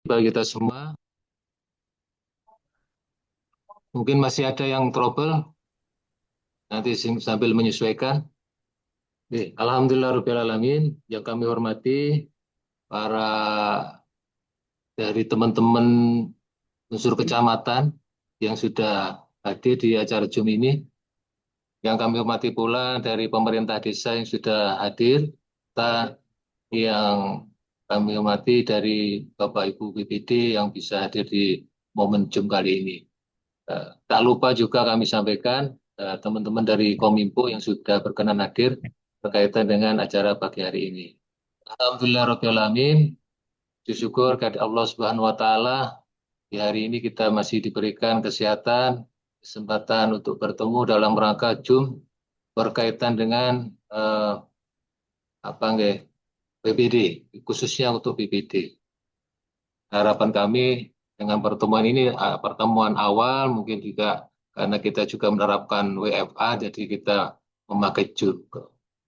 bagi kita semua. Mungkin masih ada yang trouble, nanti sambil menyesuaikan. Alhamdulillah alamin, yang kami hormati para dari teman-teman unsur kecamatan yang sudah hadir di acara Zoom ini. Yang kami hormati pula dari pemerintah desa yang sudah hadir, serta yang kami hormati dari Bapak Ibu BPD yang bisa hadir di momen Zoom kali ini. Tak lupa juga kami sampaikan teman-teman dari Kominfo yang sudah berkenan hadir berkaitan dengan acara pagi hari ini. Alhamdulillah Rabbil Alamin, syukur kepada Allah Subhanahu wa Ta'ala, di hari ini kita masih diberikan kesehatan, kesempatan untuk bertemu dalam rangka Zoom berkaitan dengan apa nggih, BPD, khususnya untuk BPD. Harapan kami dengan pertemuan ini, pertemuan awal mungkin juga karena kita juga menerapkan WFA, jadi kita memakai Zoom.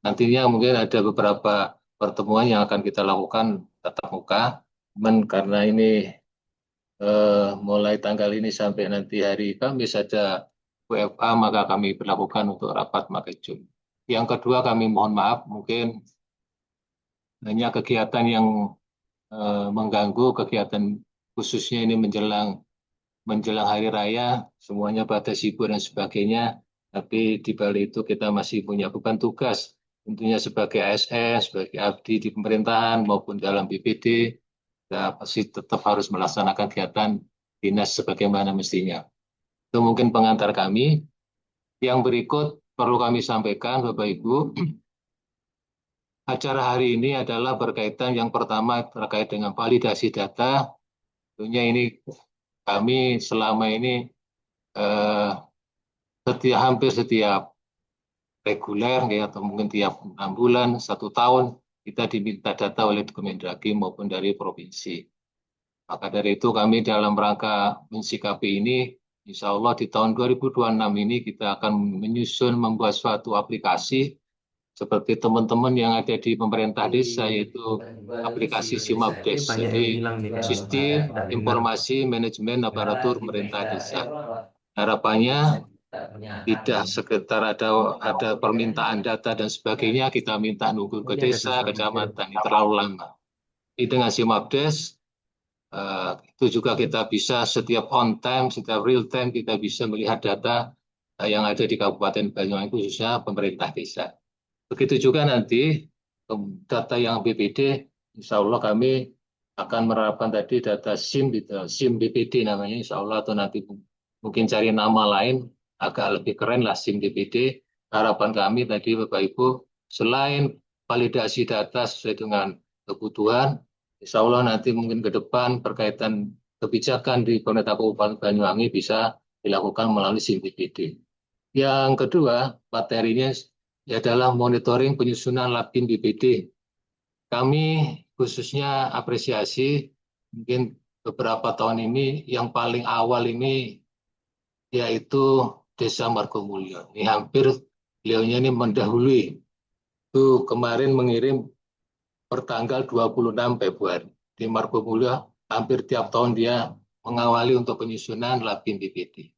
Nantinya mungkin ada beberapa pertemuan yang akan kita lakukan tatap muka, karena ini mulai tanggal ini sampai nanti hari Kamis ada WFA, maka kami berlakukan untuk rapat pakai Zoom. Yang kedua, kami mohon maaf, mungkin hanya kegiatan yang mengganggu kegiatan khususnya ini menjelang hari raya, semuanya pada sibuk dan sebagainya. Tapi di balik itu kita masih punya beban tugas, tentunya sebagai ASN, sebagai abdi di pemerintahan maupun dalam BPD, kita pasti tetap harus melaksanakan kegiatan dinas sebagaimana mestinya. Itu mungkin pengantar kami. Yang berikut perlu kami sampaikan, Bapak Ibu, acara hari ini adalah berkaitan yang pertama terkait dengan validasi data. Tentunya ini kami selama ini hampir setiap reguler ya, atau mungkin tiap 6 bulan, 1 tahun kita diminta data oleh Kemendagri maupun dari provinsi. Maka dari itu kami dalam rangka mensikapi ini, insya Allah di tahun 2026 ini kita akan menyusun membuat suatu aplikasi seperti teman-teman yang ada di pemerintah desa, yaitu aplikasi SIMAPDES. Jadi sistem informasi manajemen aparatur pemerintah desa. Harapannya tidak sekedar ada permintaan data dan sebagainya, kita minta nunggu ke desa, kecamatan, ini terlalu lama. Ini dengan SIMAPDES, itu juga kita bisa setiap on time, setiap real time, kita bisa melihat data yang ada di Kabupaten Banyuwangi, khususnya pemerintah desa. Begitu juga nanti data yang BPD, insya Allah kami akan menerapkan tadi data SIM, SIM BPD namanya, insya Allah, atau nanti mungkin cari nama lain agak lebih keren lah, SIM BPD. Harapan kami tadi Bapak Ibu, selain validasi data sesuai dengan kebutuhan, insya Allah nanti mungkin ke depan berkaitan kebijakan di pemerintah Kabupaten Banyuwangi bisa dilakukan melalui SIM BPD. Yang kedua, materinya adalah monitoring penyusunan Labkin BPD. Kami khususnya apresiasi, mungkin beberapa tahun ini yang paling awal ini yaitu Desa Margomulyo. Ini hampir beliaunya ini mendahului. Itu kemarin mengirim pertanggal 26 Februari. Di Margomulyo hampir tiap tahun dia mengawali untuk penyusunan Labkin BPD.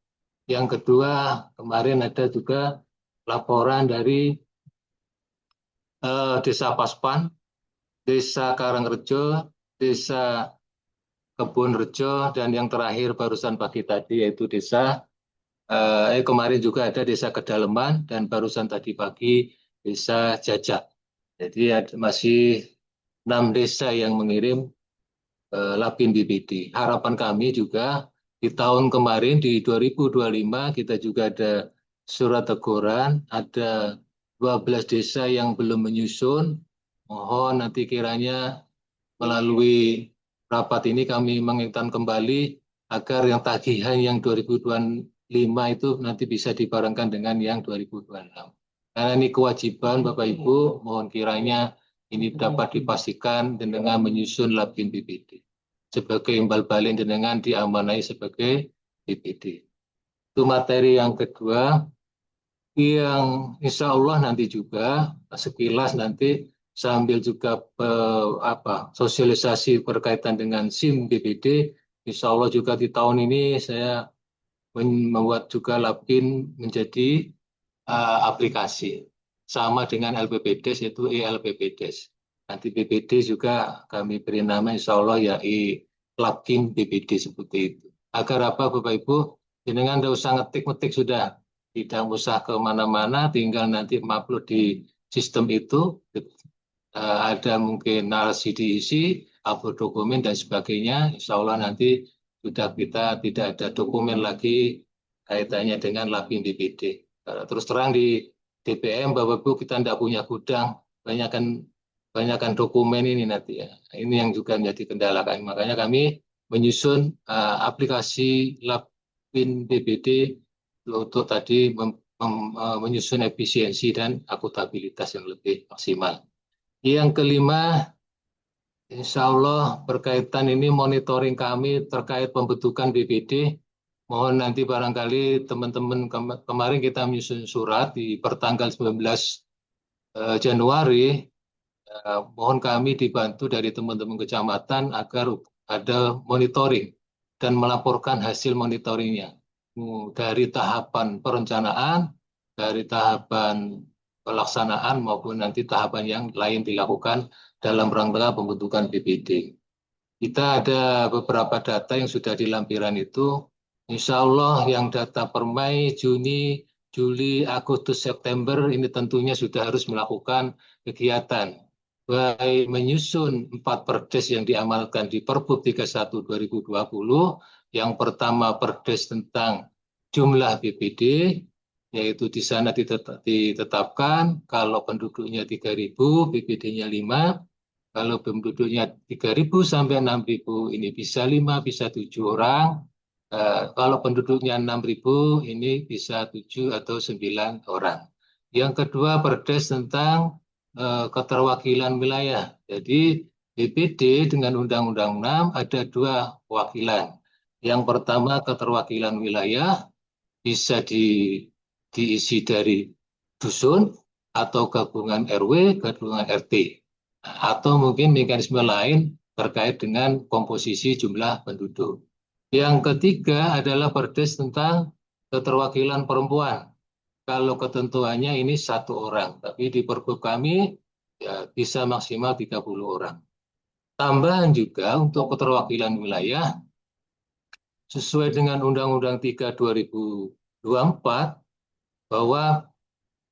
Yang kedua, kemarin ada juga laporan dari Desa Paspan, Desa Karangrejo, Desa Kebonrejo, dan yang terakhir barusan pagi tadi yaitu kemarin juga ada Desa Kedaleman, dan barusan tadi pagi Desa Jajak. Jadi masih 6 desa yang mengirim Labkin BPD. Harapan kami juga di tahun kemarin di 2025 kita juga ada surat teguran, ada 12 desa yang belum menyusun. Mohon nanti kiranya melalui rapat ini kami mengingatkan kembali agar yang tagihan yang 2025 itu nanti bisa dibarengkan dengan yang 2026. Karena ini kewajiban Bapak Ibu, mohon kiranya ini dapat dipastikan dengan menyusun Labkin BPD. Sebagai imbal balik dengan diamanai sebagai BPD. Itu materi yang kedua, yang insya Allah nanti juga sekilas nanti sambil juga sosialisasi berkaitan dengan SIM BPD. Insya Allah juga di tahun ini saya membuat juga Lapkin menjadi aplikasi sama dengan LPPDes yaitu eLPPDes. Nanti BPD juga kami beri nama insya Allah ya Lapkin BPD seperti itu. Agar apa Bapak Ibu, jenengan tidak usah ngetik-ngetik sudah, tidak usah kemana-mana, tinggal nanti upload di sistem itu, ada mungkin narasi diisi, upload dokumen dan sebagainya, insya Allah nanti sudah kita tidak ada dokumen lagi kaitannya dengan Lapin BPD. Terus terang di DPM, Bapak Ibu, kita tidak punya gudang, banyakkan dokumen ini nanti ya. Ini yang juga menjadi kendala kami. Makanya kami menyusun aplikasi Lapin BPD untuk tadi menyusun efisiensi dan akuntabilitas yang lebih maksimal. Yang kelima, insya Allah berkaitan ini monitoring kami terkait pembentukan BPD. Mohon nanti barangkali teman-teman kemarin kita menyusun surat di pertanggal 19 Januari. Mohon kami dibantu dari teman-teman kecamatan agar ada monitoring dan melaporkan hasil monitoringnya. Dari tahapan perencanaan, dari tahapan pelaksanaan maupun nanti tahapan yang lain dilakukan dalam rangka pembentukan BPD. Kita ada beberapa data yang sudah di lampiran itu. Insya Allah yang data per Mei, Juni, Juli, Agustus, September ini tentunya sudah harus melakukan kegiatan. Baik menyusun 4 perdes yang diamalkan di Perbup 31 2020. Yang pertama perdes tentang jumlah BPD, yaitu di sana ditetapkan kalau penduduknya 3.000, BPD-nya 5. Kalau penduduknya 3.000 sampai 6.000 ini bisa 5, bisa 7 orang. Kalau penduduknya 6.000 ini bisa 7 atau 9 orang. Yang kedua perdes tentang keterwakilan wilayah. Jadi BPD dengan Undang-Undang 6 ada 2 wakilan. Yang pertama keterwakilan wilayah bisa diisi dari dusun atau gabungan RW, gabungan RT. Atau mungkin mekanisme lain terkait dengan komposisi jumlah penduduk. Yang ketiga adalah perdes tentang keterwakilan perempuan. Kalau ketentuannya ini 1 orang, tapi di Perbup kami ya, bisa maksimal 30 orang. Tambahan juga untuk keterwakilan wilayah, sesuai dengan Undang-Undang 3 2024, bahwa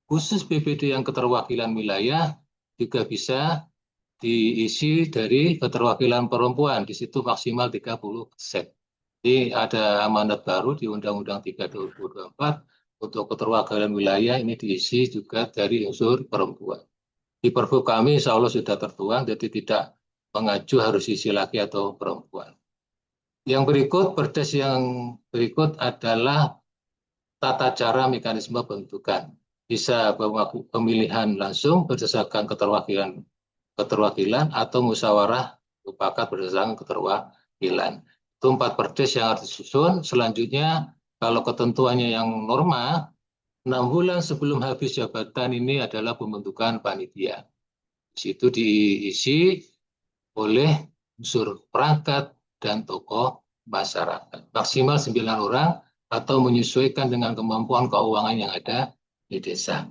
khusus BPD yang keterwakilan wilayah juga bisa diisi dari keterwakilan perempuan, di situ maksimal 30%. Jadi ada amanat baru di Undang-Undang 3 2024 untuk keterwakilan wilayah ini diisi juga dari unsur perempuan. Di Perbup kami insya Allah sudah tertuang, jadi tidak mengacu harus isi laki atau perempuan. Yang berikut, perdes yang berikut adalah tata cara mekanisme pembentukan. Bisa pemilihan langsung berdasarkan keterwakilan atau musyawarah mufakat berdasarkan keterwakilan. Itu 4 perdes yang harus disusun. Selanjutnya, kalau ketentuannya yang normal, 6 bulan sebelum habis jabatan ini adalah pembentukan panitia. Di situ diisi oleh unsur perangkat dan tokoh masyarakat. Maksimal 9 orang atau menyesuaikan dengan kemampuan keuangan yang ada di desa.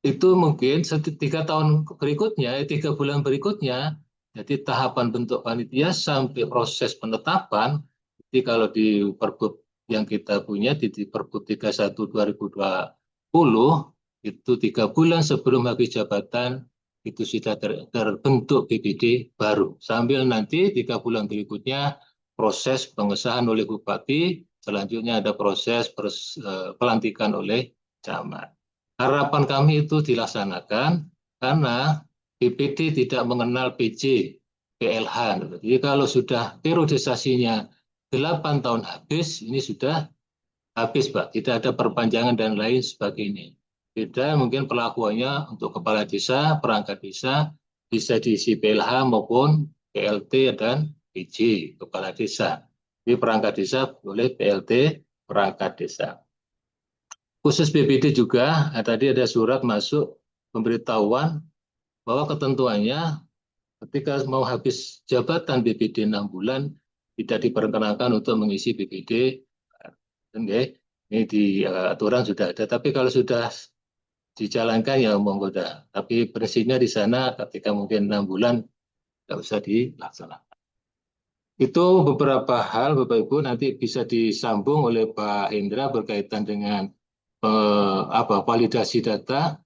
Itu mungkin 3 tahun berikutnya, 3 bulan berikutnya, jadi tahapan bentuk panitia sampai proses penetapan. Jadi kalau di Perbup yang kita punya di Perbup 31 2020 itu 3 bulan sebelum habis jabatan itu sudah terbentuk BPD baru. Sambil nanti 3 bulan berikutnya proses pengesahan oleh Bupati, selanjutnya ada proses pelantikan oleh camat. Harapan kami itu dilaksanakan karena BPD tidak mengenal PJ, PLH. Jadi kalau sudah periodisasinya 8 tahun habis, ini sudah habis Pak. Tidak ada perpanjangan dan lain sebagainya. Beda mungkin perlakuannya untuk kepala desa, perangkat desa, bisa diisi PLH maupun PLT dan PJ, kepala desa. Jadi perangkat desa boleh PLT, perangkat desa. Khusus BPD juga, tadi ada surat masuk pemberitahuan bahwa ketentuannya ketika mau habis jabatan BPD 6 bulan tidak diperkenankan untuk mengisi BPD. Oke, ini di aturan sudah ada. Tapi kalau sudah dijalankan ya monggo dah. Tapi prinsipnya di sana ketika mungkin 6 bulan tidak usah dilaksanakan. Itu beberapa hal Bapak Ibu nanti bisa disambung oleh Pak Hendra berkaitan dengan validasi data.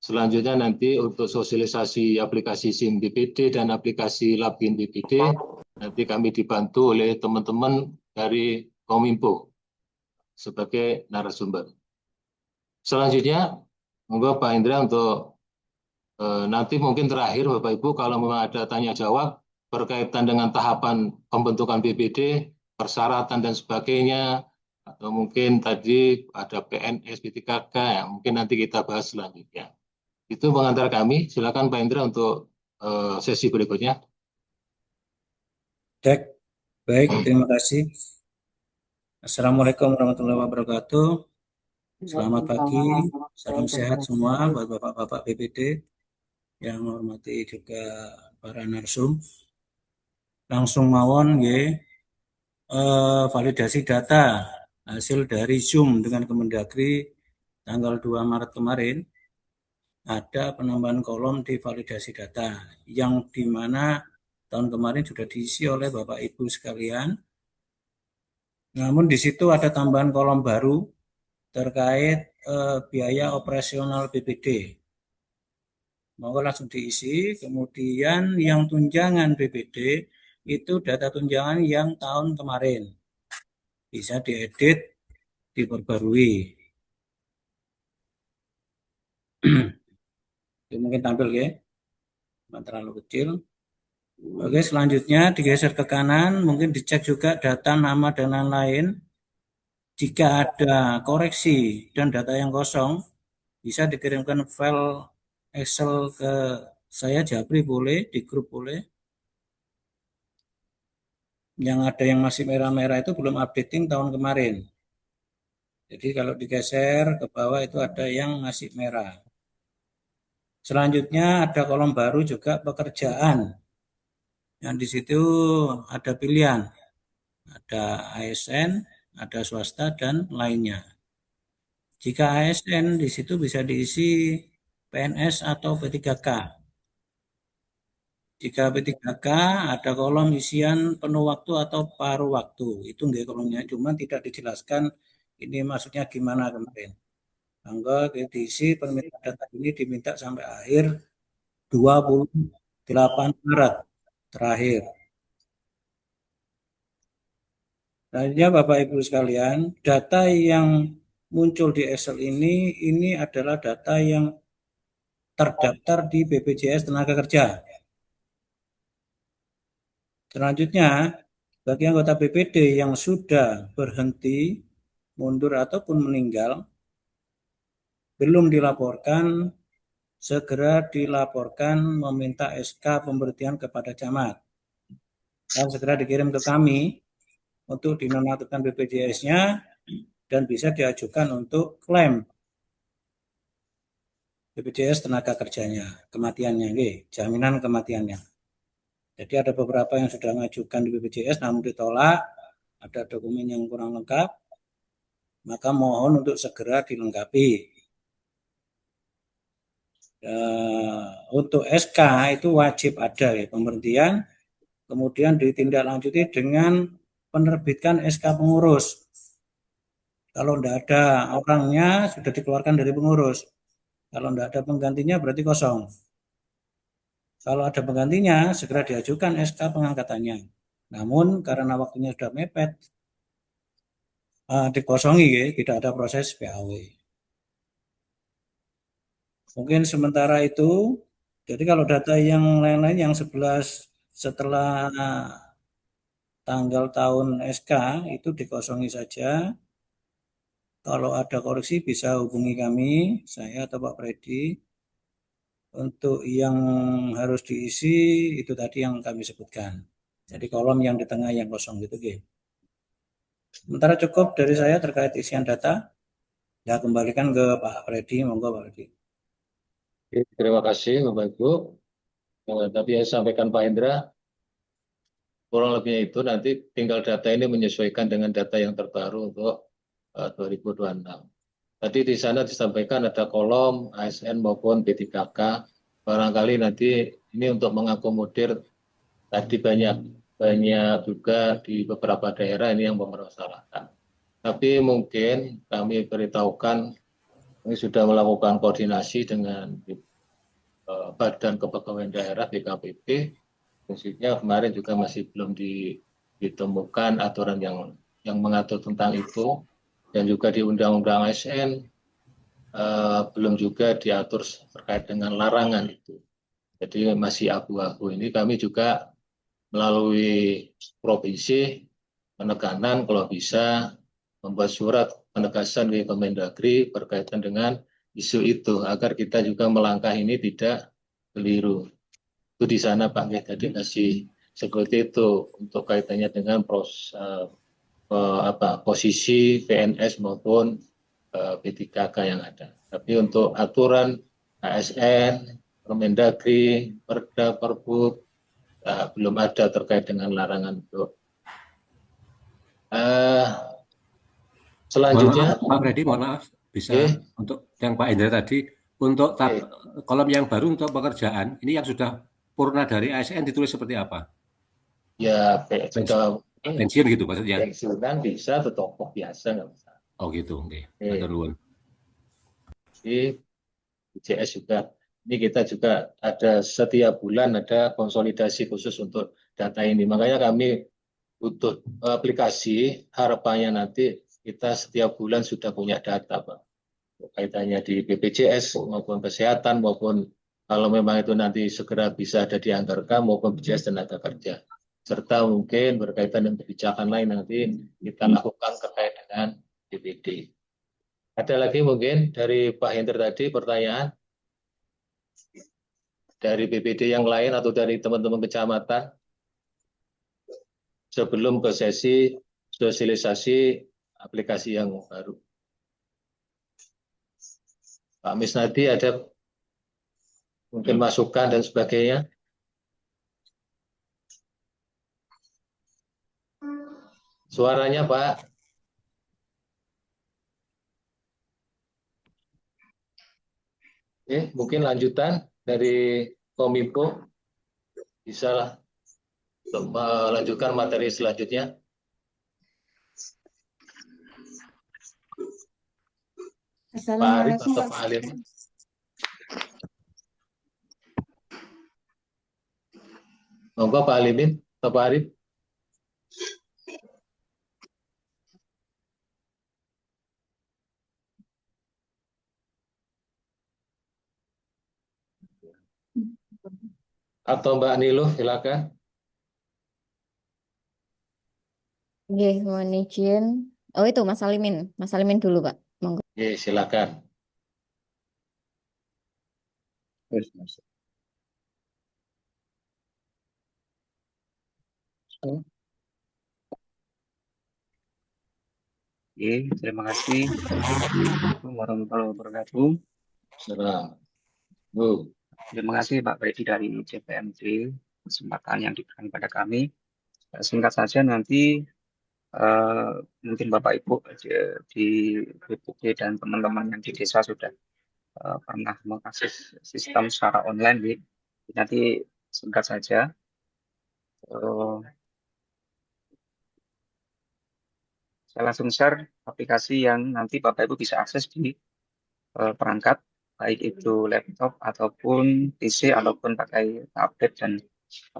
Selanjutnya nanti untuk sosialisasi aplikasi SIM BPD dan aplikasi Labin BPD nanti kami dibantu oleh teman-teman dari Kominfo sebagai narasumber. Selanjutnya, monggo Pak Hendra untuk nanti mungkin terakhir Bapak Ibu kalau memang ada tanya jawab berkaitan dengan tahapan pembentukan BPD, persyaratan dan sebagainya, atau mungkin tadi ada PNS, P3K, yang mungkin nanti kita bahas selanjutnya. Itu pengantar kami. Silakan Pak Indra untuk sesi berikutnya. Baik, terima kasih. Assalamualaikum warahmatullahi wabarakatuh. Selamat pagi, salam sehat semua buat Bapak-Bapak BPD yang hormati juga para narsum. Langsung mawon validasi data hasil dari Zoom dengan Kemendagri tanggal 2 Maret kemarin. Ada penambahan kolom di validasi data yang dimana tahun kemarin sudah diisi oleh Bapak Ibu sekalian. Namun di situ ada tambahan kolom baru terkait biaya operasional BPD. Mau langsung diisi, kemudian yang tunjangan BPD itu data tunjangan yang tahun kemarin. Bisa diedit, diperbarui. Itu mungkin tampil ya, nggak terlalu kecil. Oke, selanjutnya digeser ke kanan, mungkin dicek juga data, nama, dan lain-lain. Jika ada koreksi dan data yang kosong, bisa dikirimkan file Excel ke saya, Japri boleh, di grup boleh. Yang ada yang masih merah-merah itu belum updating tahun kemarin. Jadi kalau digeser ke bawah itu ada yang masih merah. Selanjutnya ada kolom baru juga pekerjaan. Yang di situ ada pilihan. Ada ASN, ada swasta, dan lainnya. Jika ASN di situ bisa diisi PNS atau P3K. Jika P3K ada kolom isian penuh waktu atau paruh waktu. Itu enggak kolomnya, cuma tidak dijelaskan ini maksudnya gimana kemarin. Maka diisi permintaan data ini diminta sampai akhir 28 Maret terakhir. Selanjutnya Bapak Ibu sekalian, data yang muncul di Excel ini adalah data yang terdaftar di BPJS Tenaga Kerja. Selanjutnya, bagi anggota BPD yang sudah berhenti, mundur ataupun meninggal, belum dilaporkan, segera dilaporkan meminta SK pemberhentian kepada camat. Dan segera dikirim ke kami untuk dinonaktifkan BPJS-nya dan bisa diajukan untuk klaim BPJS tenaga kerjanya, kematiannya, jaminan kematiannya. Jadi ada beberapa yang sudah mengajukan di BPJS namun ditolak, ada dokumen yang kurang lengkap, maka mohon untuk segera dilengkapi. Untuk SK itu wajib ada ya, pemberhentian, kemudian ditindaklanjuti dengan penerbitan SK pengurus. Kalau tidak ada orangnya sudah dikeluarkan dari pengurus. Kalau tidak ada penggantinya berarti kosong. Kalau ada penggantinya segera diajukan SK pengangkatannya. Namun karena waktunya sudah mepet, dikosongi ya, tidak ada proses PAW. Mungkin sementara itu, jadi kalau data yang lain-lain yang 11 setelah tanggal tahun SK itu dikosongi saja. Kalau ada koreksi bisa hubungi kami, saya atau Pak Freddy. Untuk yang harus diisi itu tadi yang kami sebutkan. Jadi kolom yang di tengah yang kosong gitu. Sementara cukup dari saya terkait isian data. Ya kembalikan ke Pak Freddy, monggo Pak Freddy. Terima kasih Bapak Ibu. Tapi yang sampaikan Pak Hendra, kurang lebihnya itu nanti tinggal data ini menyesuaikan dengan data yang terbaru untuk 2026. Tadi di sana disampaikan ada kolom ASN maupun P3K. Barangkali nanti ini untuk mengakomodir tadi banyak banyak juga di beberapa daerah ini yang mempermasalahkan. Tapi mungkin kami beritahukan kami sudah melakukan koordinasi dengan Badan Kepegawaian Daerah BKPP. Fungsinya kemarin juga masih belum ditemukan aturan yang mengatur tentang itu, dan juga di Undang-Undang ASN belum juga diatur terkait dengan larangan itu. Jadi masih abu-abu. Ini kami juga melalui provinsi penekanan kalau bisa membuat surat penegasan di Kemendagri berkaitan dengan isu itu agar kita juga melangkah ini tidak keliru. Itu di sana Pak ya, tadi masih seperti itu untuk kaitannya dengan posisi PNS maupun P3K yang ada. Tapi untuk aturan ASN, Permendagri, Perda, Perbu belum ada terkait dengan larangan untuk selanjutnya. Pak Freddy, mohon maaf, bisa Okay. untuk yang Pak Indra tadi, untuk kolom yang baru untuk pekerjaan, ini yang sudah purna dari ASN ditulis seperti apa? Ya, pensiun gitu maksudnya? Pensiunan bisa, tetokok biasa nggak bisa. Oh gitu, oke. Di BPJS juga. Ini kita juga ada setiap bulan ada konsolidasi khusus untuk data ini. Makanya kami butuh aplikasi, harapannya nanti kita setiap bulan sudah punya data, Pak. Kaitannya di BPJS maupun kesehatan maupun kalau memang itu nanti segera bisa ada dianggarkan maupun BPJS tenaga kerja. Serta mungkin berkaitan dengan kebijakan lain nanti kita lakukan terkait dengan DPD. Ada lagi mungkin dari Pak Hendra tadi pertanyaan dari BPD yang lain atau dari teman-teman kecamatan sebelum ke sesi sosialisasi aplikasi yang baru. Pak Misnadi ada mungkin masukan dan sebagainya. Suaranya Pak. Oke, mungkin lanjutan dari Kominfo bisa lah untuk melanjutkan materi selanjutnya. Pak Arif atau Pak Alim. Monggo Pak Alimin atau Pak Arif. Atau Mbak Niluh, silakan. Oke, mohon izin. Oh itu Mas Alimin dulu Pak. Monggo. Oke, silakan. Oke, terima kasih. Assalamualaikum warahmatullahi wabarakatuh. Terima kasih Pak Freddy dari CPMD kesempatan yang diberikan pada kami. Singkat saja nanti mungkin Bapak Ibu di BPD dan teman-teman yang di desa sudah pernah mengakses sistem secara online. Nanti singkat saja. Saya langsung share aplikasi yang nanti Bapak Ibu bisa akses di perangkat, baik itu laptop ataupun PC ataupun pakai tablet dan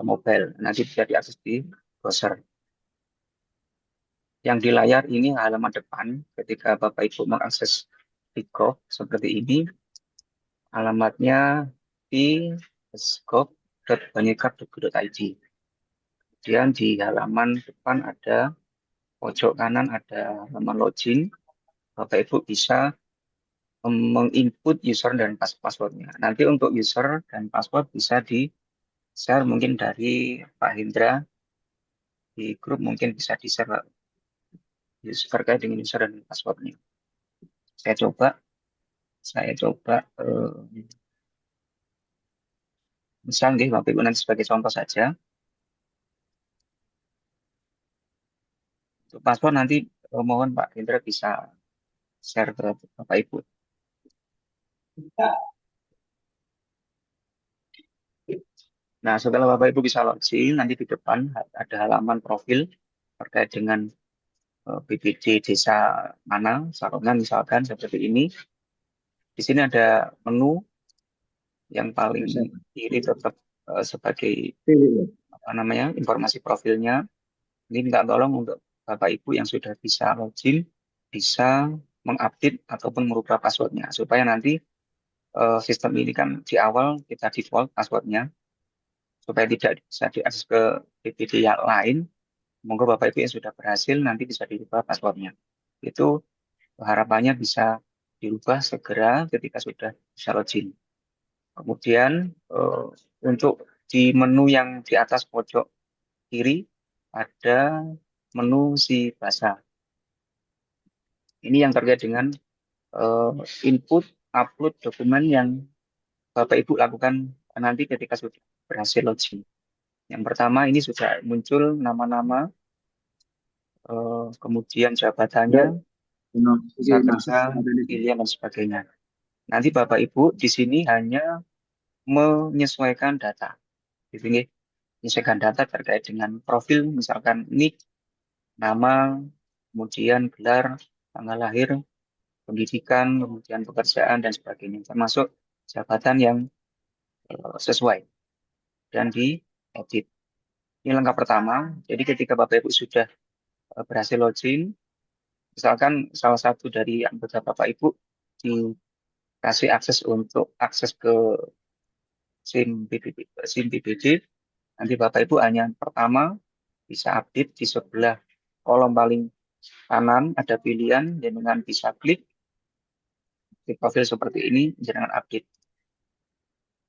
mobile. Nanti bisa diakses di browser. Yang di layar ini halaman depan ketika Bapak Ibu mengakses Pico seperti ini. Alamatnya di scope.banyukraf.go.id. Kemudian di halaman depan ada pojok kanan ada halaman login. Bapak Ibu bisa menginput user dan passwordnya. Nanti untuk user dan password bisa di-share mungkin dari Pak Hendra di grup, mungkin bisa di-share terkait dengan user dan passwordnya. Saya coba Misal nggih, Bapak Ibu nanti sebagai contoh saja. Untuk paspor nanti mohon Pak Indra bisa share ke Bapak Ibu. Nah, setelah Bapak Ibu bisa login, nanti di depan ada halaman profil terkait dengan BPD desa mana, Sarongan misalkan seperti ini. Di sini ada menu yang paling kiri tetap sebagai informasi profilnya. Ini minta tolong untuk Bapak Ibu yang sudah bisa login, bisa mengupdate ataupun merubah passwordnya supaya nanti sistem ini kan di awal kita default passwordnya supaya tidak bisa diakses ke BPD yang lain. Monggo Bapak Ibu yang sudah berhasil nanti bisa dirubah passwordnya. Itu harapannya bisa dirubah segera ketika sudah bisa login. Kemudian untuk di menu yang di atas pojok kiri ada menu si bahasa. Ini yang terkait dengan input, upload dokumen yang Bapak Ibu lakukan nanti ketika sudah berhasil login. Yang pertama ini sudah muncul nama-nama, kemudian jabatannya, usaha kerja, pilihan dan sebagainya. Nanti Bapak Ibu di sini hanya menyesuaikan data. Di sini menyesuaikan data terkait dengan profil, misalkan nick, nama, kemudian gelar, tanggal lahir, pendidikan, kemudian pekerjaan dan sebagainya, termasuk jabatan yang sesuai dan diedit. Ini langkah pertama. Jadi ketika Bapak Ibu sudah berhasil login, misalkan salah satu dari anggota Bapak Ibu dikasih akses untuk akses ke SIM BPD, nanti Bapak Ibu hanya pertama bisa update di sebelah kolom paling kanan ada pilihan dan dengan bisa klik di profil seperti ini dengan update.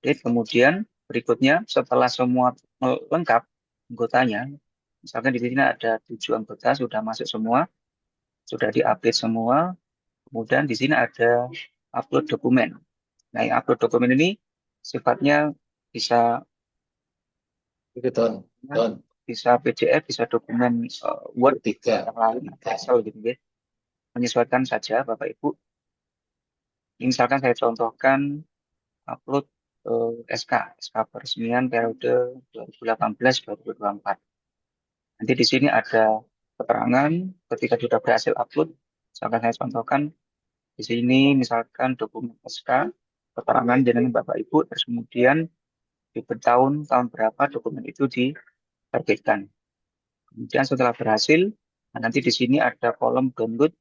Kemudian berikutnya setelah semua lengkap anggotanya, misalkan di sini ada 7 anggota sudah masuk semua, sudah diupdate semua. Kemudian di sini ada upload dokumen. Nah, yang upload dokumen ini sifatnya bisa bisa PDF, bisa dokumen Word, yang lain, Excel gitu ya. Menyesuaikan saja Bapak Ibu. Ini misalkan saya contohkan upload SK peresmian periode 2018-2024. Nanti di sini ada keterangan ketika sudah berhasil upload. Misalkan saya contohkan di sini misalkan dokumen SK, keterangan dengan Bapak Ibu, terus kemudian di tahun berapa dokumen itu diterbitkan. Kemudian setelah berhasil, nanti di sini ada kolom download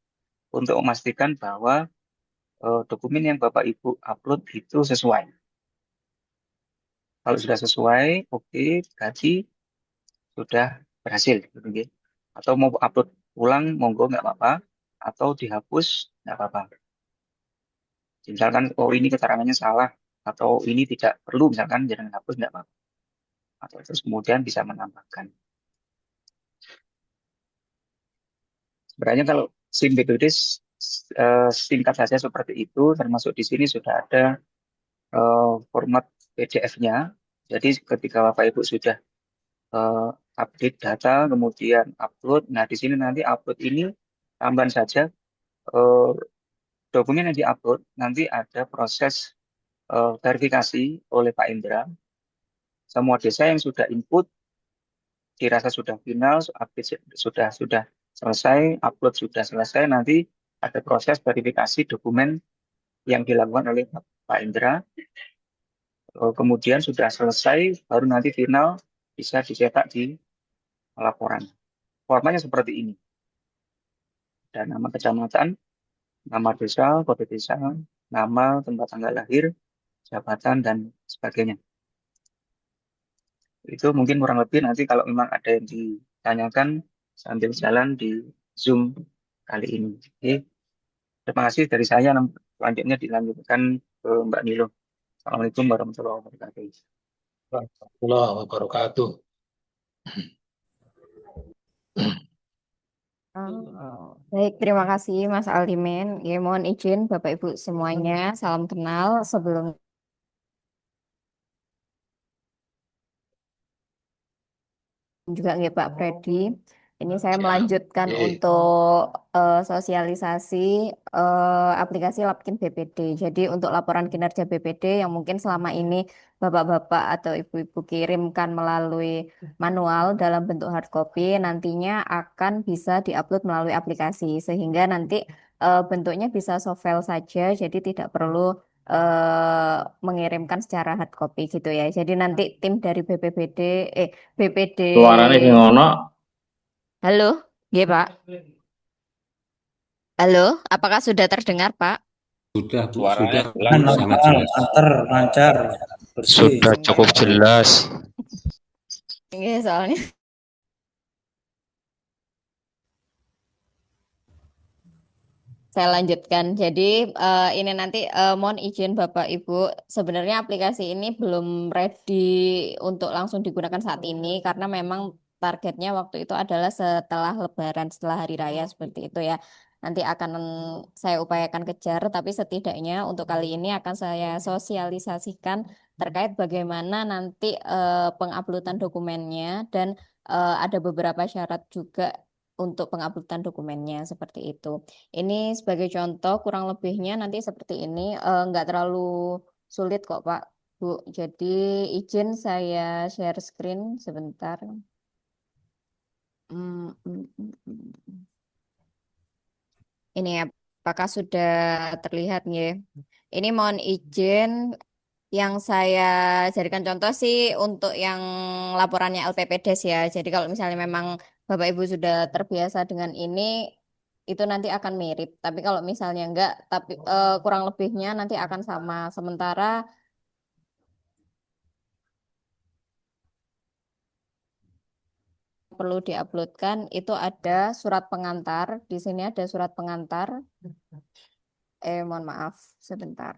untuk memastikan bahwa dokumen yang Bapak Ibu upload itu sesuai. Kalau sudah sesuai, oke, berarti sudah berhasil. Gitu. Atau mau upload ulang, monggo nggak apa-apa. Atau dihapus, nggak apa-apa. Misalkan, oh ini keterangannya salah. Atau ini tidak perlu, misalkan jangan hapus, nggak apa-apa. Atau terus kemudian bisa menambahkan. Sebenarnya kalau SIM BPD singkat saja seperti itu, termasuk di sini sudah ada format PDF-nya. Jadi ketika Bapak Ibu sudah update data, kemudian upload. Nah, di sini nanti upload ini tambahan saja dokumen yang diupload nanti ada proses verifikasi oleh Pak Indra. Semua desa yang sudah input dirasa sudah final, update sudah selesai, upload sudah selesai, nanti ada proses verifikasi dokumen yang dilakukan oleh Pak Indra. Kemudian sudah selesai, baru nanti final bisa dicetak di laporan. Formatnya seperti ini. Ada nama kecamatan, nama desa, kode desa, nama, tempat tanggal lahir, jabatan, dan sebagainya. Itu mungkin kurang lebih nanti kalau memang ada yang ditanyakan sambil jalan di Zoom kali ini. Oke. Terima kasih dari saya. Selanjutnya dilanjutkan ke Mbak Nilo. Assalamualaikum warahmatullahi wabarakatuh. Warahmatullahi wabarakatuh. Baik, terima kasih Mas Alimin. Ya, mohon izin Bapak Ibu semuanya, salam kenal. Sebelum juga nggih Pak Freddy. Ini saya Siap. melanjutkan Oke. untuk sosialisasi aplikasi Lapkin BPD. Jadi untuk laporan kinerja BPD yang mungkin selama ini bapak-bapak atau ibu-ibu kirimkan melalui manual dalam bentuk hard copy, nantinya akan bisa diupload melalui aplikasi sehingga nanti bentuknya bisa soft file saja, jadi tidak perlu mengirimkan secara hard copy gitu ya. Jadi nanti tim dari BPD. Suarane sing ono. Halo, iya Pak. Halo, apakah sudah terdengar Pak? Sudah, Bu, Suaranya sudah jelas, Bu. sangat jelas. lancar, bersih. Sudah cukup jelas. Iya, soalnya saya lanjutkan. Jadi ini nanti mohon izin Bapak Ibu, sebenarnya aplikasi ini belum ready untuk langsung digunakan saat ini karena memang targetnya waktu itu adalah setelah Lebaran, setelah Hari Raya seperti itu ya. Nanti akan saya upayakan kejar, tapi setidaknya untuk kali ini akan saya sosialisasikan terkait bagaimana nanti penguploadan dokumennya dan ada beberapa syarat juga untuk penguploadan dokumennya seperti itu. Ini sebagai contoh kurang lebihnya nanti seperti ini, nggak terlalu sulit kok Pak, Bu. Jadi izin saya share screen sebentar. Ini apakah sudah terlihat nggih? Ini mohon izin yang saya jadikan contoh sih untuk yang laporannya LPPDes ya. Jadi kalau misalnya memang Bapak Ibu sudah terbiasa dengan ini, itu nanti akan mirip. Tapi kalau misalnya enggak, tapi kurang lebihnya nanti akan sama. Sementara perlu diuploadkan itu ada surat pengantar. Di sini ada surat pengantar. Mohon maaf sebentar.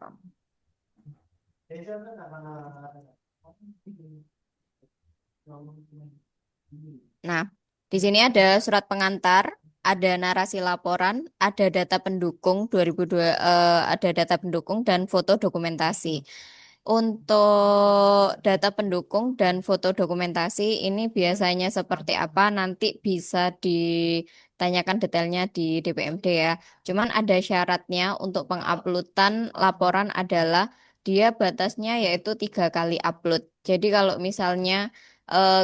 Nah, di sini ada surat pengantar, ada narasi laporan, ada data pendukung 2002, ada data pendukung dan foto dokumentasi. Untuk data pendukung dan foto dokumentasi ini biasanya seperti apa nanti bisa ditanyakan detailnya di DPMD ya. Cuman ada syaratnya untuk penguploadan laporan adalah dia batasnya yaitu 3 kali upload. Jadi kalau misalnya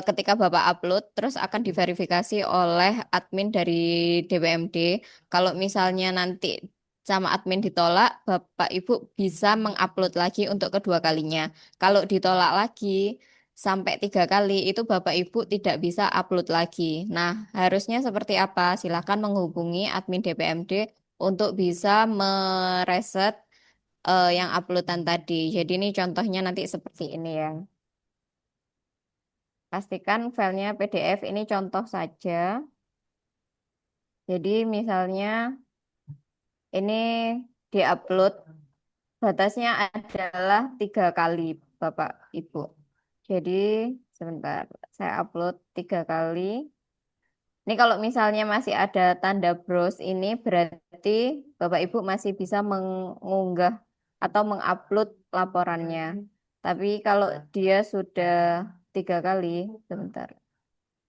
ketika Bapak upload terus akan diverifikasi oleh admin dari DPMD. Kalau misalnya nanti sama admin ditolak, Bapak Ibu bisa mengupload lagi untuk kedua kalinya. Kalau ditolak lagi sampai 3 kali, itu Bapak Ibu tidak bisa upload lagi. Nah, harusnya seperti apa? Silakan menghubungi admin DPMD untuk bisa mereset yang uploadan tadi. Jadi ini contohnya nanti seperti ini ya. Pastikan filenya PDF, ini contoh saja. Jadi misalnya ini diupload, batasnya adalah 3 kali Bapak Ibu. Jadi sebentar, saya upload 3 kali. Ini kalau misalnya masih ada tanda browse ini berarti Bapak Ibu masih bisa mengunggah atau mengupload laporannya. Tapi kalau dia sudah 3 kali, sebentar.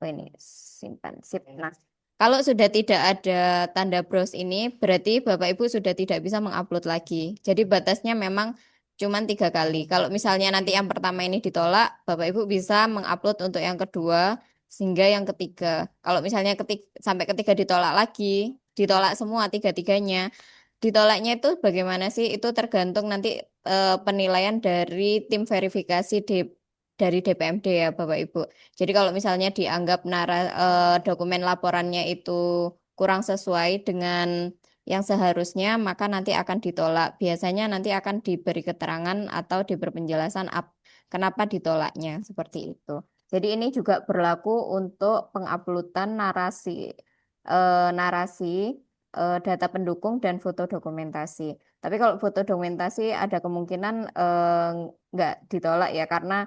Oh ini simpan sip. Nah, kalau sudah tidak ada tanda browse ini, berarti Bapak Ibu sudah tidak bisa mengupload lagi. Jadi batasnya memang cuma 3 kali. Kalau misalnya nanti yang pertama ini ditolak, Bapak Ibu bisa mengupload untuk yang kedua sehingga yang ketiga. Kalau misalnya sampai ketiga ditolak lagi, ditolak semua tiga-tiganya. Ditolaknya itu bagaimana sih? Itu tergantung nanti penilaian dari tim verifikasi dari DPMD ya Bapak Ibu. Jadi kalau misalnya dianggap dokumen laporannya itu kurang sesuai dengan yang seharusnya, maka nanti akan ditolak. Biasanya nanti akan diberi keterangan atau diberi penjelasan kenapa ditolaknya seperti itu. Jadi ini juga berlaku untuk penguploadan narasi, data pendukung dan foto dokumentasi. Tapi kalau foto dokumentasi ada kemungkinan nggak ditolak ya karena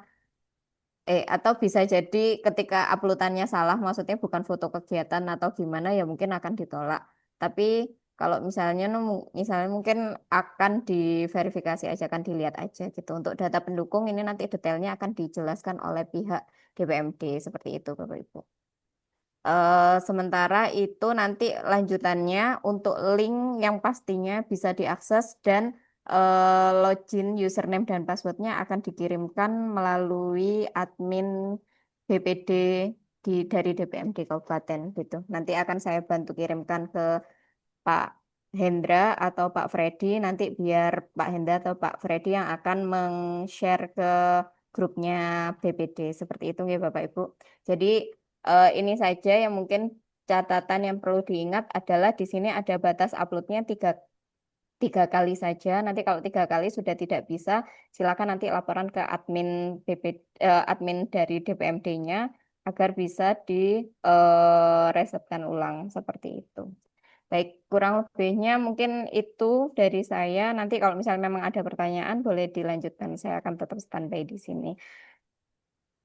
atau bisa jadi ketika uploadannya salah, maksudnya bukan foto kegiatan atau gimana ya mungkin akan ditolak. Tapi kalau misalnya mungkin akan diverifikasi aja, akan dilihat aja gitu. Untuk data pendukung ini nanti detailnya akan dijelaskan oleh pihak DPMD seperti itu, Bapak Ibu. Sementara itu nanti lanjutannya untuk link yang pastinya bisa diakses dan login username dan passwordnya akan dikirimkan melalui admin BPD dari DPMD Kabupaten gitu. Nanti akan saya bantu kirimkan ke Pak Hendra atau Pak Freddy, nanti biar Pak Hendra atau Pak Freddy yang akan meng-share ke grupnya BPD. Seperti itu ya Bapak Ibu. Jadi ini saja yang mungkin catatan yang perlu diingat adalah di sini ada batas uploadnya tiga kali saja. Nanti kalau 3 kali sudah tidak bisa, silakan nanti laporan ke admin dari DPMD-nya agar bisa resetkan ulang seperti itu. Baik, kurang lebihnya mungkin itu dari saya. Nanti kalau misalnya memang ada pertanyaan boleh dilanjutkan. Saya akan tetap standby di sini.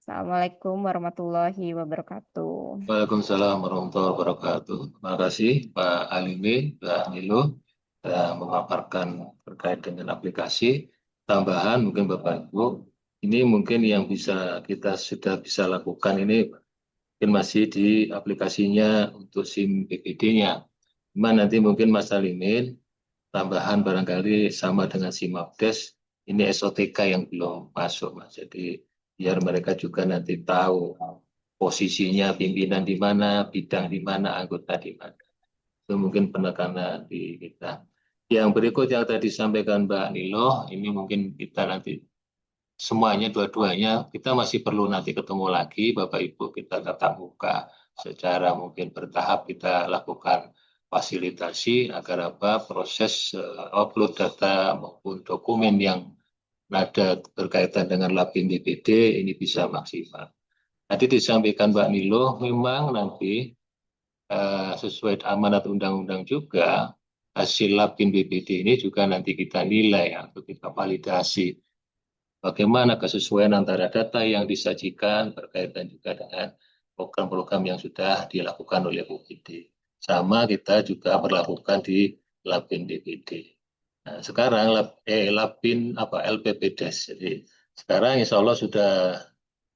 Assalamualaikum warahmatullahi wabarakatuh. Waalaikumsalam warahmatullahi wabarakatuh. Terima kasih Pak Alimi, Pak Nilo, sudah memaparkan terkait dengan aplikasi. Tambahan mungkin Bapak Ibu, ini mungkin yang kita sudah bisa lakukan ini mungkin masih di aplikasinya untuk SIM BPD-nya. Cuma nanti mungkin Mas Alimin tambahan barangkali sama dengan SIMAPDES, ini SOTK yang belum masuk Mas. Jadi biar mereka juga nanti tahu posisinya pimpinan di mana, bidang di mana, anggota di mana. Itu mungkin penekanan di kita. Yang berikut yang tadi disampaikan Mbak Nilo, ini mungkin kita nanti semuanya, dua-duanya, kita masih perlu nanti ketemu lagi, Bapak Ibu, kita tatap muka secara mungkin bertahap kita lakukan fasilitasi agar proses upload data maupun dokumen yang ada berkaitan dengan Labin BPD ini bisa maksimal. Tadi disampaikan Mbak Nilo, memang nanti sesuai amanat undang-undang juga, hasil Labin BPD ini juga nanti kita nilai atau kita validasi. Bagaimana kesesuaian antara data yang disajikan berkaitan juga dengan program-program yang sudah dilakukan oleh BPD. Sama kita juga berlakukan di Labin BPD. Nah, sekarang Labin LPPDes. Jadi sekarang insya Allah sudah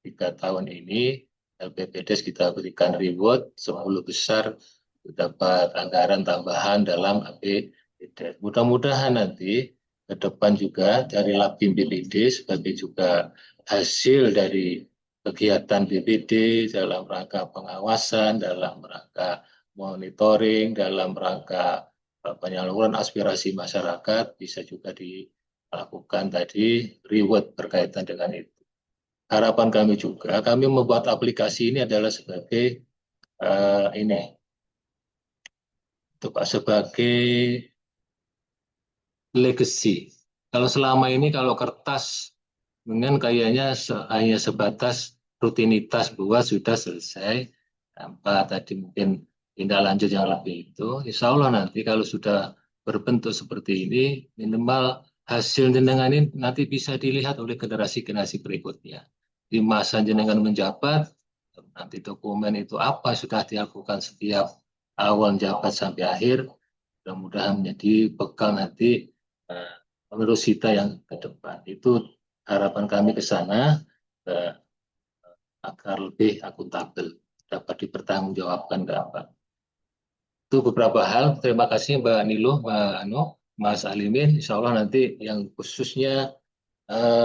3 tahun ini LPPDes kita berikan reward 10 besar dapat anggaran tambahan dalam APBDes. Mudah-mudahan nanti ke depan juga dari Labin BPD sebagai juga hasil dari kegiatan BPD dalam rangka pengawasan, dalam rangka monitoring, dalam rangka penyaluran aspirasi masyarakat bisa juga dilakukan tadi reward berkaitan dengan itu. Harapan kami juga, kami membuat aplikasi ini adalah sebagai sebagai legacy. Kalau selama ini kalau kertas dengan kayaknya hanya sebatas rutinitas bahwa sudah selesai tanpa tadi mungkin tindak lanjut yang lebih itu. Insya Allah nanti kalau sudah berbentuk seperti ini minimal hasil jenengan ini nanti bisa dilihat oleh generasi-generasi berikutnya. Di masa jenengan menjabat, nanti dokumen itu apa sudah dilakukan setiap awal jabat sampai akhir, mudah-mudahan menjadi bekal nanti penerus kita yang ke depan. Itu harapan kami ke sana agar lebih akuntabel, dapat dipertanggungjawabkan ke apa. Itu beberapa hal. Terima kasih Mbak Nilo, Mas Alimin. Insya Allah nanti yang khususnya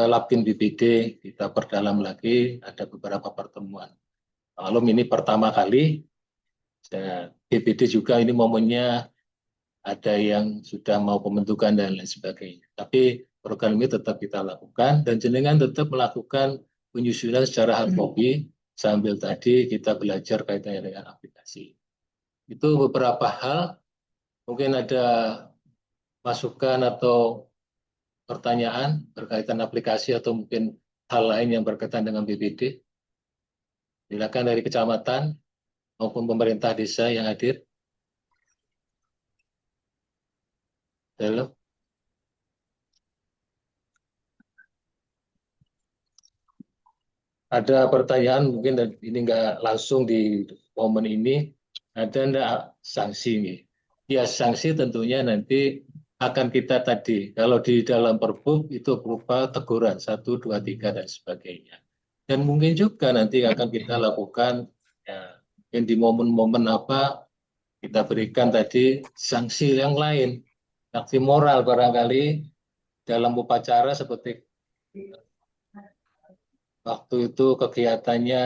Labin BPD kita perdalam lagi, ada beberapa pertemuan. Kalau ini pertama kali, BPD juga ini momennya ada yang sudah mau pembentukan dan lain sebagainya. Tapi program ini tetap kita lakukan dan jenengan tetap melakukan penyusunan secara hard copy sambil tadi kita belajar kaitannya dengan aplikasi. Itu beberapa hal, mungkin ada masukan atau pertanyaan berkaitan aplikasi atau mungkin hal lain yang berkaitan dengan BPD. Silakan dari kecamatan maupun pemerintah desa yang hadir. Halo. Ada pertanyaan mungkin ini nggak langsung di momen ini, ada enggak sanksi ini? Ya sanksi tentunya nanti akan kita tadi, kalau di dalam Perbup itu berupa teguran 1, 2, 3 dan sebagainya. Dan mungkin juga nanti akan kita lakukan ya, Mungkin di momen-momen apa kita berikan tadi sanksi yang lain, sanksi moral barangkali dalam upacara seperti waktu itu kegiatannya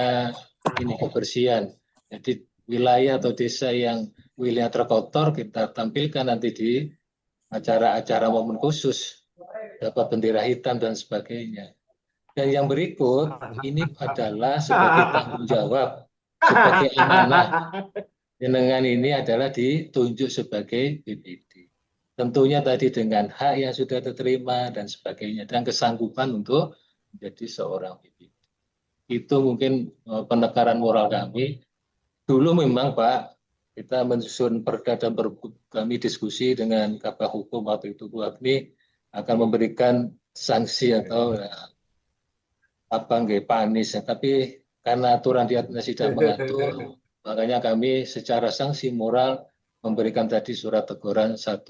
ini kebersihan. Jadi wilayah atau desa yang wilayah terkotor kita tampilkan nanti di acara-acara momen khusus, dapat bendera hitam dan sebagainya. Dan yang berikut ini adalah sebagai tanggung jawab, sebagai amanah. Jenengan ini adalah ditunjuk sebagai BPD. Tentunya tadi dengan hak yang sudah diterima dan sebagainya, dan kesanggupan untuk menjadi seorang BPD. Itu mungkin penekanan moral kami. Dulu memang Pak, kita menyusun perda dan pergub, kami diskusi dengan Kabak Hukum waktu itu Bu Agni akan memberikan sanksi atau apa nggih panis, tapi karena aturan di atas tidak mengatur, makanya kami secara sanksi moral memberikan tadi surat teguran 1-3.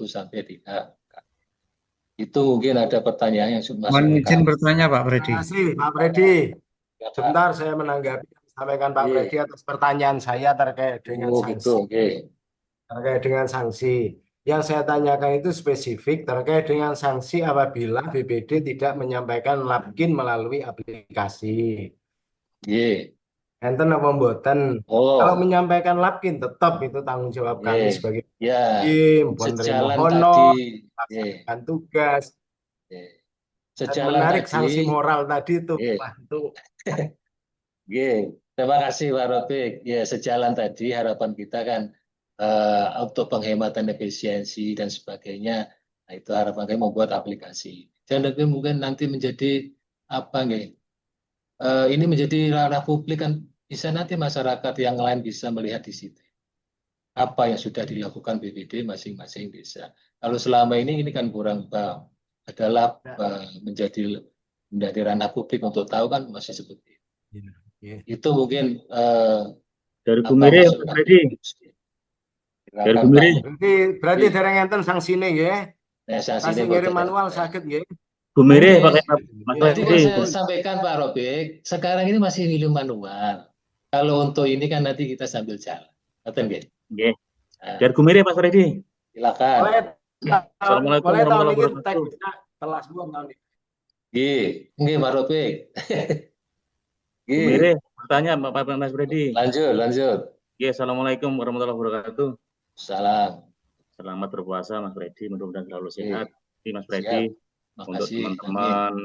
Itu mungkin ada pertanyaan yang masuk Mohon ke izin kami. bertanya Pak Terima Freddy. kasih Pak Freddy. Ya, Pak. Sebentar saya menanggapi yang disampaikan Pak Iya. Freddy atas pertanyaan saya terkait dengan Oh sanksi. gitu, oke. Terkait dengan sanksi. Yang saya tanyakan itu spesifik terkait dengan sanksi apabila BPD tidak menyampaikan lapkin melalui aplikasi. Iya. Enten apa mboten? Oh, Kalau menyampaikan lapkin tetap itu tanggung jawab kami iya. sebagai Ya, tim, penerima sejalan honor, tadi. Iya. melaksanakan tugas. Iya. Dan Sejalan menarik tadi. sanksi moral tadi itu Iya. bantu. Oke, terima kasih Pak Rofik. Ya, sejalan tadi harapan kita kan untuk penghematan efisiensi dan sebagainya. Nah, itu harapan kami membuat aplikasi. Dan mungkin nanti menjadi apa nih? Ini menjadi ranah publik kan, bisa nanti masyarakat yang lain bisa melihat di situ apa yang sudah dilakukan BPD masing-masing desa. Kalau selama ini kan kurang adalah menjadi ranah publik untuk tahu kan masih seperti itu. Itu mungkin dari Gumire, Pak Freddy. Dari Gumire. Berarti dereng enten sanksine nggih. Kasih ngirim manual sakit nggih. Gumire pakai Mas Tadi kan Freddy. saya sampaikan Pak Robek, sekarang ini masih ngirim manual. Kalau untuk ini kan nanti kita sambil jalan. Betul nggih? Nggih. Dari Gumire Mas Freddy. Silakan. Assalamualaikum warahmatullahi wabarakatuh. Kelas 2 tahun ini. Nggih Pak Robek. Gumire bertanya Pak Mas Freddy. Lanjut. Assalamualaikum warahmatullahi wabarakatuh. Salam. Selamat berpuasa Mas Freddy, mudah-mudahan selalu sehat. Mas Freddy, untuk teman-teman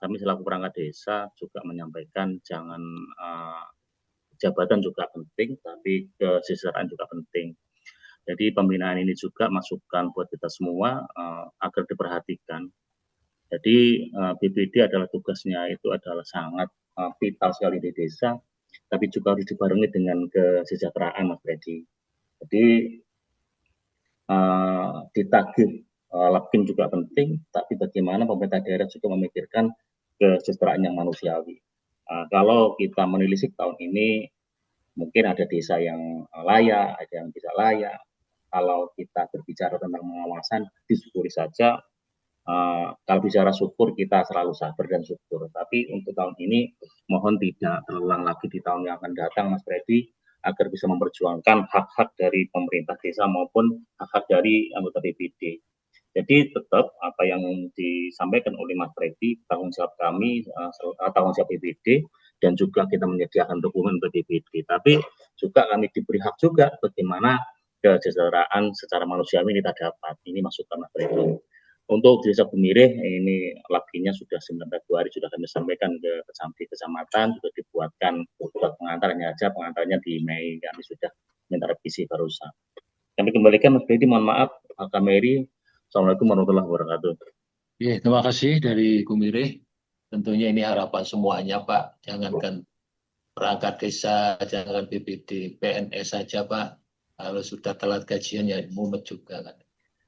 kami selaku perangkat desa juga menyampaikan jangan jabatan juga penting, tapi kesejahteraan juga penting. Jadi pembinaan ini juga masukan buat kita semua agar diperhatikan. Jadi BPD adalah tugasnya itu adalah sangat vital sekali di desa, tapi juga harus dibarengi dengan kesejahteraan Mas Freddy. Jadi ditagih lapkin juga penting, tapi bagaimana pemerintah daerah juga memikirkan kesejahteraan yang manusiawi. Kalau kita menelisik tahun ini, mungkin ada desa yang layak, ada yang bisa layak. Kalau kita berbicara tentang pengawasan, disyukuri saja. Kalau bicara syukur, kita selalu sabar dan syukur. Tapi untuk tahun ini, mohon tidak terulang lagi di tahun yang akan datang, Mas Freddy, agar bisa memperjuangkan hak-hak dari pemerintah desa maupun hak-hak dari anggota BPD. Jadi tetap apa yang disampaikan oleh Mas Freddy, tanggung jawab kami, tanggung jawab BPD, dan juga kita menyediakan dokumen untuk BPD. Tapi juga kami diberi hak juga bagaimana kesejahteraan secara manusiawi kita dapat. Ini masukan Mas Freddy. Untuk desa Gumire, ini lapkinya sudah 9 Februari sudah kami sampaikan ke kecamatan, sudah dibuatkan buat pengantarnya aja, pengantarnya di Mei kami sudah minta revisi barusan. Kami kembalikan Mas Freddy, mohon maaf, Kak Mary. Assalamualaikum warahmatullahi wabarakatuh. Terima kasih dari Gumire. Tentunya ini harapan semuanya Pak, jangankan perangkat desa, jangan BPD, PNS saja Pak. Kalau sudah telat gajian ya mumet juga kan.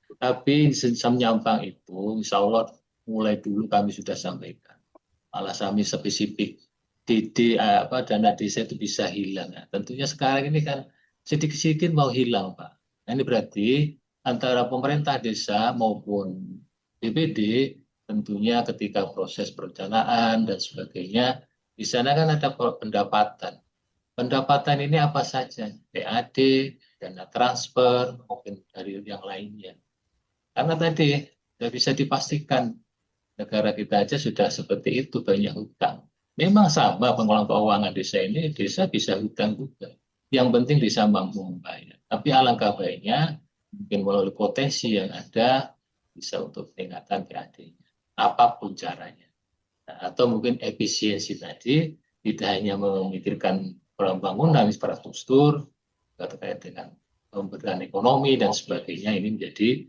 Tapi menyampang itu, insya Allah mulai dulu kami sudah sampaikan. Malah kami spesifik, dana desa itu bisa hilang. Nah, tentunya sekarang ini kan sedikit-sedikit mau hilang Pak. Nah, ini berarti antara pemerintah desa maupun BPD, tentunya ketika proses perencanaan dan sebagainya, di sana kan ada pendapatan. pendapatan ini apa saja, PAD, dana transfer, mungkin dari yang lainnya. Karena tadi tidak bisa dipastikan negara kita aja sudah seperti itu, banyak hutang. Memang sama pengelolaan keuangan desa ini, desa bisa hutang juga. Yang penting desa mampu membayar. Tapi alangkah baiknya mungkin melalui potensi yang ada bisa untuk peningkatan PAD-nya. Apapun caranya. Nah, atau mungkin efisiensi tadi tidak hanya memikirkan pembangunan infrastruktur terkait dengan pemberdayaan ekonomi dan sebagainya, ini menjadi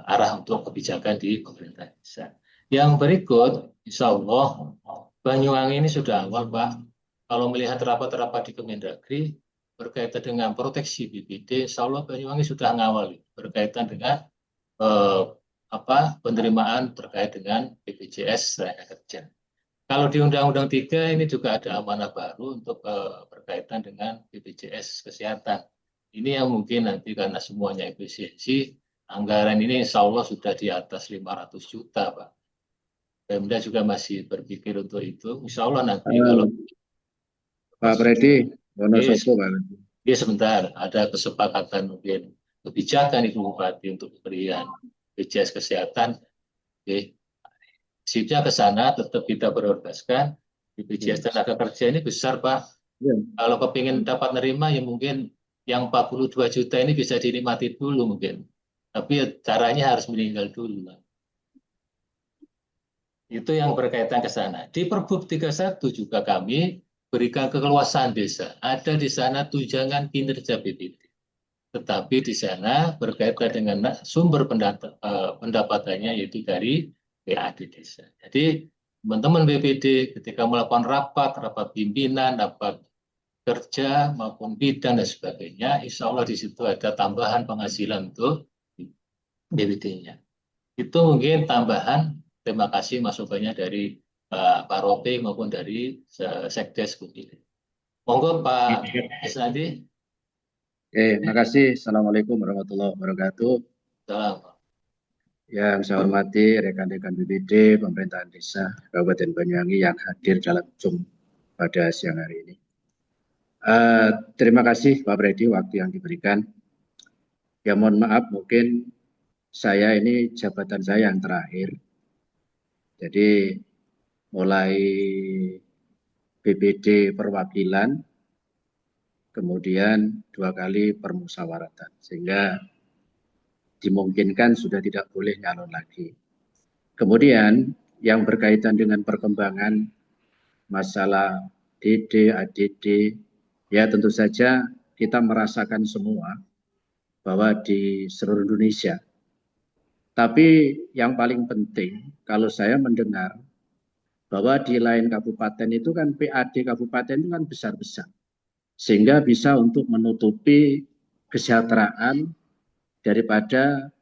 arah untuk kebijakan di pemerintah desa. Yang berikut, insya Allah, Banyuwangi ini sudah awal, Pak. Kalau melihat rapat-rapat di Kemendagri berkaitan dengan proteksi BPD, insya Allah Banyuwangi sudah ngawal berkaitan dengan penerimaan terkait dengan BPJS tenaga kerja. Kalau di Undang-Undang 3 ini juga ada amanah baru untuk berkaitan dengan BPJS Kesehatan. Ini yang mungkin nanti karena semuanya efisiensi, anggaran ini insya Allah sudah di atas 500 juta, Pak. Pemda juga masih berpikir untuk itu. Insya Allah nanti kalau Pak Freddy, Wonosobo, Pak. Ya sebentar, ada kesepakatan mungkin kebijakan Ibu Bupati untuk pemberian BPJS Kesehatan. Oke. Sipnya ke sana tetap kita prioritaskan. BPJS Tenaga Kerja ini besar, Pak. Ya. Kalau kepingin dapat nerima ya mungkin yang 42 juta ini bisa dinikmati dulu mungkin. Tapi caranya harus meninggal dulu. Itu yang berkaitan ke sana. Di Perbup 31 juga kami berikan keluasan desa. Ada di sana tunjangan kinerja BPD. Tetapi di sana berkaitan dengan sumber pendapatannya yaitu dari PAD desa. Jadi teman-teman BPD ketika melakukan rapat pimpinan, rapat kerja maupun bidang dan sebagainya, insya Allah di situ ada tambahan penghasilan untuk BPD-nya. Itu mungkin tambahan. Terima kasih masukannya dari Pak Ropi maupun dari Sekdes BPD. Monggo Pak Isnadi. Terima kasih. Assalamualaikum warahmatullahi wabarakatuh. Salam. Yang saya hormati rekan-rekan BPD, pemerintahan desa Kabupaten Banyuwangi yang hadir dalam Zoom pada siang hari ini. Terima kasih Pak Freddy waktu yang diberikan. Ya mohon maaf mungkin saya ini jabatan saya yang terakhir. Jadi mulai BPD perwakilan, kemudian 2 kali permusyawaratan, sehingga dimungkinkan sudah tidak boleh nyalon lagi. Kemudian yang berkaitan dengan perkembangan masalah DD, ADD, ya tentu saja kita merasakan semua bahwa di seluruh Indonesia. Tapi yang paling penting kalau saya mendengar bahwa di lain kabupaten itu kan PAD kabupaten itu kan besar-besar. Sehingga bisa untuk menutupi kesejahteraan daripada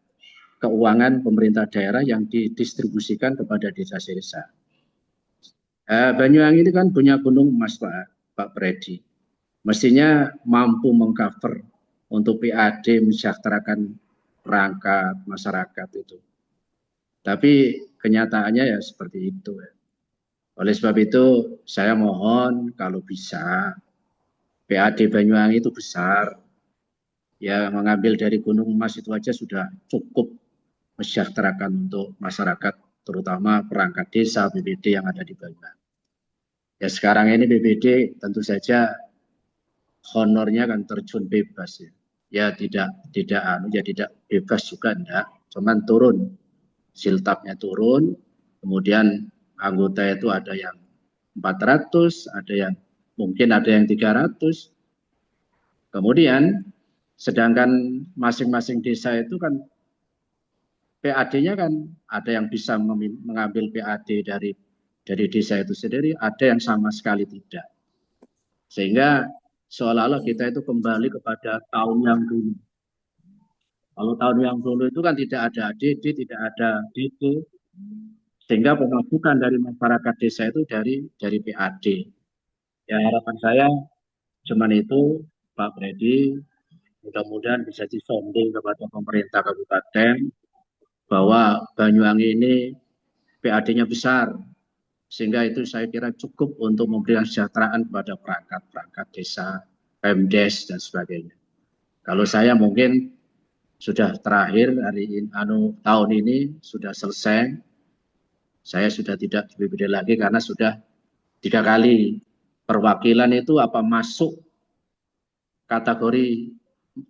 keuangan pemerintah daerah yang didistribusikan kepada desa-desa. Banyuwangi ini kan punya gunung emas Pak Freddy. Mestinya mampu mengcover untuk PAD mensejahterakan perangkat masyarakat itu. Tapi kenyataannya ya seperti itu. Oleh sebab itu saya mohon kalau bisa PAD Banyuwangi itu besar. Ya mengambil dari gunung emas itu aja sudah cukup mensejahterakan untuk masyarakat, terutama perangkat desa BPD yang ada di Banyuwangi. Ya sekarang ini BPD tentu saja honornya kan terjun bebas ya. Ya tidak bebas juga enggak, cuman turun. Siltapnya turun, kemudian anggota itu ada yang 400, ada yang mungkin ada yang 300. Kemudian sedangkan masing-masing desa itu kan PAD-nya kan ada yang bisa mengambil PAD dari desa itu sendiri, ada yang sama sekali tidak. Sehingga seolah-olah kita itu kembali kepada tahun yang dulu. Kalau tahun yang dulu itu kan tidak ada ADD, tidak ada DD, sehingga pemasukan dari masyarakat desa itu dari PAD. Ya harapan saya cuman itu Pak Freddy, mudah-mudahan bisa disonding kepada pemerintah kabupaten bahwa Banyuwangi ini PAD-nya besar, sehingga itu saya kira cukup untuk memberikan kesejahteraan kepada perangkat desa, Pemdes dan sebagainya. Kalau saya mungkin sudah terakhir tahun ini sudah selesai, saya sudah tidak di BPD lagi karena sudah 3 kali perwakilan itu apa masuk kategori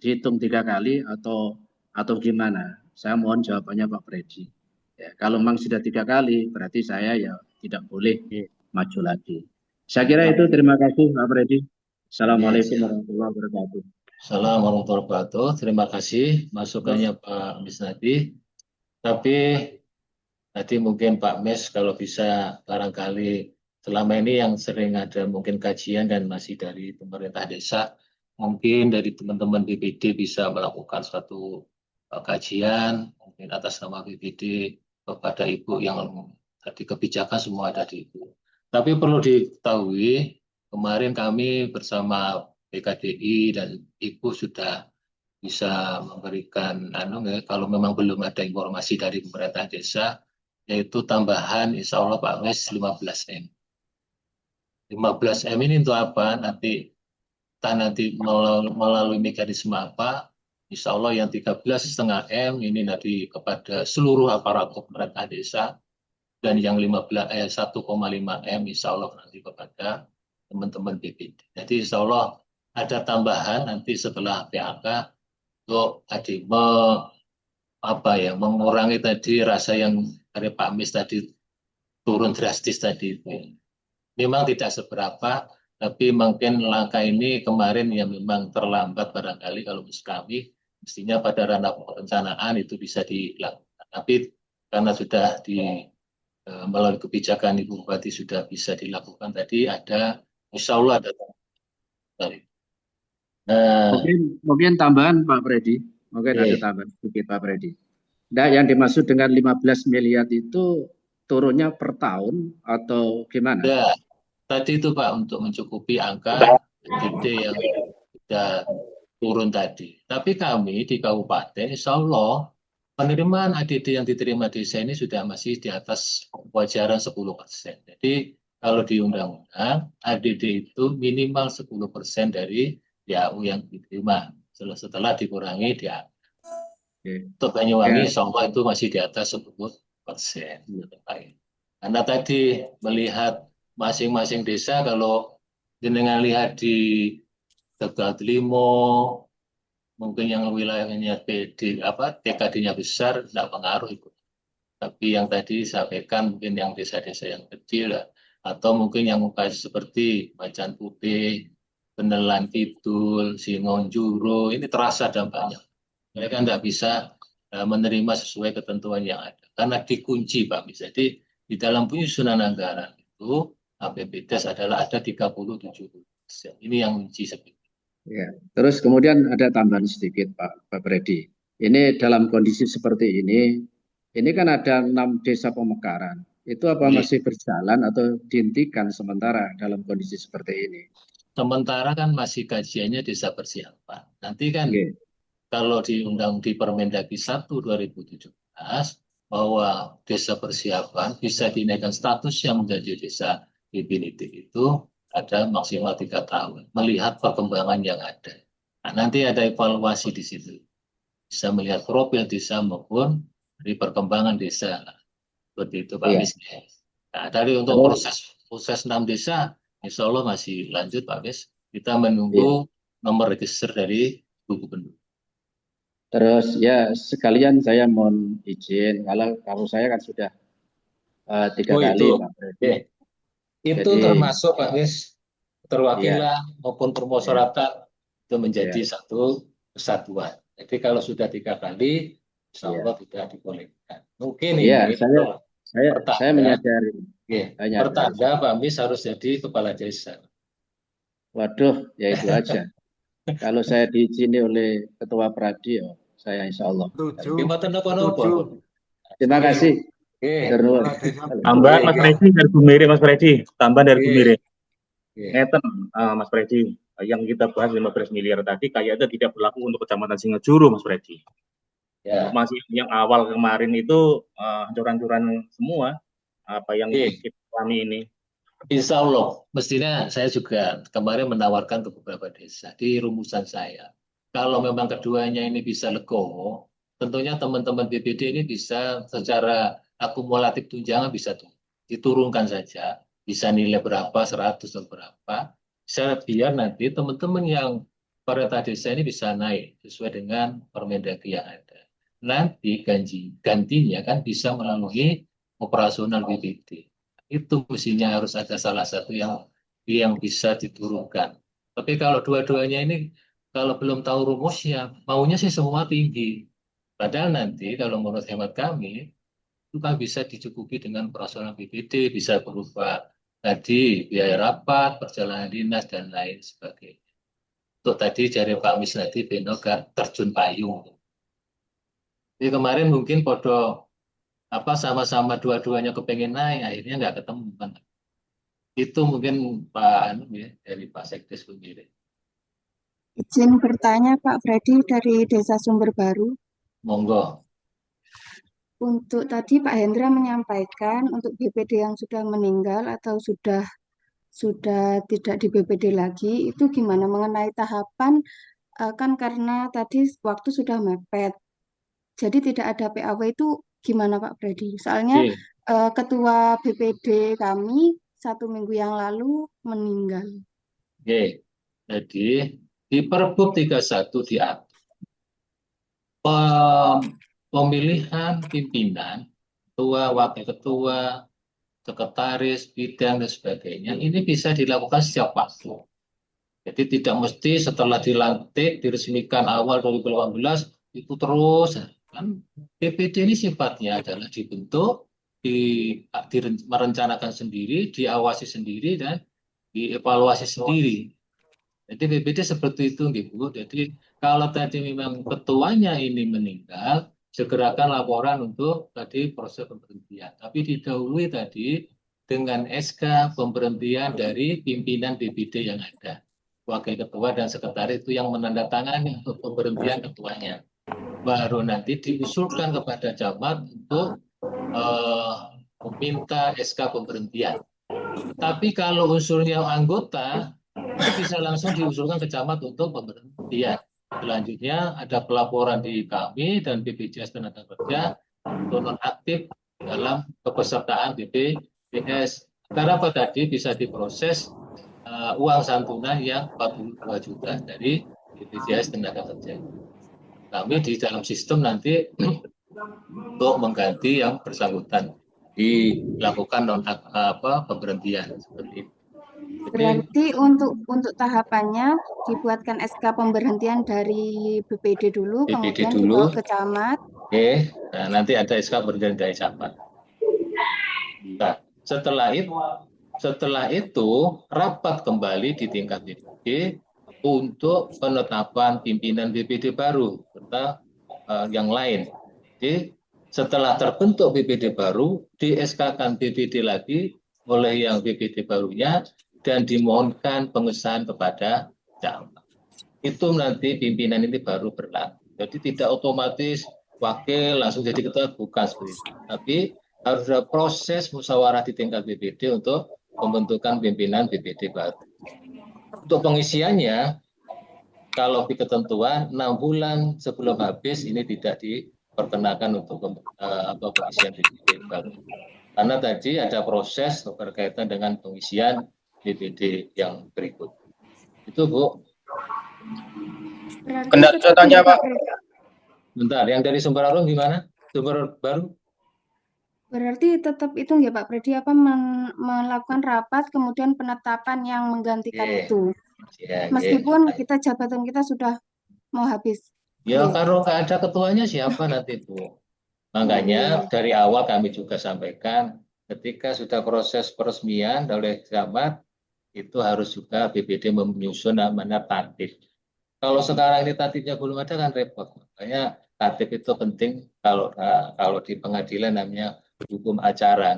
dihitung 3 kali atau gimana? Saya mohon jawabannya Pak Freddy. Ya, kalau memang sudah 3 kali, berarti saya ya tidak boleh maju lagi. Saya kira itu. Terima kasih Pak Freddy. Assalamualaikum warahmatullahi wabarakatuh. Assalamualaikum warahmatullahi wabarakatuh. Terima kasih masukannya Pak Misnadi. Tapi tadi mungkin Pak Mes kalau bisa barangkali selama ini yang sering ada mungkin kajian dan masih dari pemerintah desa, mungkin dari teman-teman BPD bisa melakukan suatu kajian mungkin atas nama BPD kepada Ibu yang tadi kebijakan semua ada di Ibu. Tapi perlu diketahui kemarin kami bersama PKDI dan Ibu sudah bisa memberikan kalau memang belum ada informasi dari pemerintah desa, yaitu tambahan insya Allah Pak Mes 15M. 15M ini untuk apa? Nanti melalui mekanisme apa? Insya Allah yang 13,5 M ini nanti kepada seluruh aparatur pemerintah desa, dan yang 1,5 M insya Allah nanti kepada teman-teman BPD. Jadi insya Allah ada tambahan nanti setelah PHK untuk mengurangi tadi rasa yang dari Pak Mis tadi turun drastis tadi. Memang tidak seberapa, tapi mungkin langkah ini kemarin yang memang terlambat barangkali kalau kami, mestinya pada ranah perencanaan itu bisa dilakukan. Tapi karena sudah melalui kebijakan Ibu Bupati sudah bisa dilakukan tadi, ada insya Allah ada tambahan. Mungkin tambahan Pak Freddy, mungkin ada tambahan sedikit Pak Freddy. Nah, yang dimaksud dengan 15 miliar itu turunnya per tahun atau gimana? Ya, tadi itu Pak untuk mencukupi angka gede yang sudah turun tadi. Tapi kami di kabupaten, insya Allah penerimaan ADD yang diterima desa ini sudah masih di atas wajaran 10%. Jadi kalau di undang-undang ADD itu minimal 10% dari DAU yang diterima setelah dikurangi DAU. Untuk Banyuwangi insya Allah itu masih di atas 10%. Karena tadi melihat masing-masing desa, kalau jenengan lihat di Tegal Limo, mungkin yang wilayahnya TKD-nya besar, tidak pengaruh itu. Tapi yang tadi sampaikan mungkin yang desa-desa yang kecil, atau mungkin yang seperti Macan Putih, Benelan Kidul, Singonjuro, ini terasa dampaknya. Mereka tidak bisa menerima sesuai ketentuan yang ada. Karena dikunci Pak Mis. Jadi di dalam penyusunan anggaran itu APBDes adalah ada 37%. Ini yang kunci seperti. Ya. Terus kemudian ada tambahan sedikit Pak Freddy. Ini dalam kondisi seperti ini kan ada 6 desa pemekaran. Itu apa masih berjalan atau dihentikan sementara dalam kondisi seperti ini? Sementara kan masih kajiannya desa persiapan. Nanti kan kalau di Permendagri 1/2017 bahwa desa persiapan bisa dinaikkan status yang menjadi desa definitif itu ada maksimal 3 tahun. Melihat perkembangan yang ada. Nah, nanti ada evaluasi di situ. Bisa melihat profil desa maupun dari perkembangan desa. Seperti itu Pak Mis. Nah, dari untuk proses 6 desa, insya Allah masih lanjut Pak Mis. Kita menunggu nomor register dari buku penduduk. Terus ya sekalian saya mohon izin, kalau saya kan sudah 3 kali Pak Freddy. Itu termasuk Pak Mis, perwakilan maupun permusyawaratan itu menjadi satu kesatuan. Jadi kalau sudah 3 kali, insya Allah tidak dibolehkan. Mungkin ini saya menyadari. Pertanda Pak Mis harus jadi kepala desa. Waduh, ya itu aja. Kalau saya diizini oleh Ketua Pradi, saya insya Allah. Terima kasih. Tambah Mas Freddy dari Bumire, Mas Freddy. Tambah dari Bumire. Ngeten, Mas Freddy, yang kita bahas 15 miliar tadi kayaknya tidak berlaku untuk Kecamatan Singojuru, Mas Freddy. Masih yang awal kemarin itu hancuran-hancuran semua. Apa yang kita kami ini? Insya Allah, mestinya saya juga kemarin menawarkan ke beberapa desa di rumusan saya. Kalau memang keduanya ini bisa legowo, tentunya teman-teman BPD ini bisa secara akumulatif tunjangan bisa diturunkan saja, bisa nilai berapa, 100 atau berapa, biar nanti teman-teman yang pemerintah desa ini bisa naik sesuai dengan Permendagri yang ada. Nanti gantinya kan bisa melalui operasional BPD. Itu mestinya harus ada salah satu yang bisa diturunkan. Tapi kalau dua-duanya ini kalau belum tahu rumusnya, maunya sih semua tinggi. Padahal nanti kalau menurut hemat kami itu kan bisa dicukupi dengan operasional BPD, bisa berupa tadi biaya rapat, perjalanan dinas dan lain sebagainya. Untuk tadi dari Pak Misnadi Beno terjun payung. Jadi kemarin mungkin podo sama-sama dua-duanya kepengen naik, akhirnya nggak ketemu kan. Itu mungkin Pak dari Pak Sekdes sendiri. Izin bertanya Pak Freddy dari Desa Sumber Baru. Monggo. Untuk tadi Pak Hendra menyampaikan untuk BPD yang sudah meninggal atau sudah tidak di BPD lagi, itu gimana mengenai tahapan? Kan karena tadi waktu sudah mepet, jadi tidak ada PAW itu gimana Pak Freddy? Soalnya ketua BPD kami 1 minggu yang lalu meninggal. Oke, jadi di Perbup 31 diatur pemilihan pimpinan, ketua, wakil ketua, sekretaris, bidang dan sebagainya ini bisa dilakukan setiap waktu. Jadi tidak mesti setelah dilantik diresmikan awal 2018 itu terus kan. BPD ini sifatnya adalah dibentuk, merencanakan sendiri, diawasi sendiri dan dievaluasi sendiri. Jadi BPD seperti itu, Bu. Jadi kalau tadi memang ketuanya ini meninggal, segerakan laporan untuk tadi proses pemberhentian. Tapi didahului tadi dengan SK pemberhentian dari pimpinan BPD yang ada. Wakil ketua dan sekretaris itu yang menandatangani untuk pemberhentian ketuanya. Baru nanti diusulkan kepada camat untuk meminta SK pemberhentian. Tapi kalau unsurnya anggota, itu bisa langsung diusulkan ke camat untuk pemberhentian. Selanjutnya ada pelaporan di kami dan BPJS Tenaga untuk nonaktif dalam kepesertaan BPJS. Karena apa tadi bisa diproses uang santunan yang 42 juta dari BPJS Tenaga Kerja. Kami di dalam sistem nanti untuk mengganti yang bersangkutan dilakukan pemberhentian seperti itu. Berarti untuk tahapannya dibuatkan SK pemberhentian dari BPD dulu, kemudian dibawa ke camat. Oke, nah, nanti ada SK pemberhentian dari camat. Nah, setelah itu rapat kembali di tingkat BPD untuk penetapan pimpinan BPD baru serta yang lain. Jadi setelah terbentuk BPD baru, di SK-kan BPD lagi oleh yang BPD barunya dan dimohonkan pengesahan kepada camat. Itu nanti pimpinan ini baru berlaku. Jadi tidak otomatis wakil langsung jadi ketua, bukan seperti itu. Tapi harus ada proses musyawarah di tingkat BPD untuk pembentukan pimpinan BPD baru. Untuk pengisiannya, kalau di ketentuan 6 bulan sebelum habis ini tidak diperkenakan untuk pengisian BPD baru. Karena tadi ada proses berkaitan dengan pengisian BPD yang berikut. Itu Bu. Contohnya Pak. Bentar, yang dari Sumber Arum gimana? Sumber Baru? Berarti tetap itu ya Pak Freddy melakukan rapat kemudian penetapan yang menggantikan itu. Meskipun kita jabatan kita sudah mau habis. Ya kalau nggak ada ketuanya siapa nanti Bu? Makanya dari awal kami juga sampaikan ketika sudah proses peresmian oleh camat itu harus juga BPD menyusun namanya tatip. Kalau sekarang ini tatipnya belum ada kan repot. Makanya tatip itu penting kalau di pengadilan namanya hukum acara.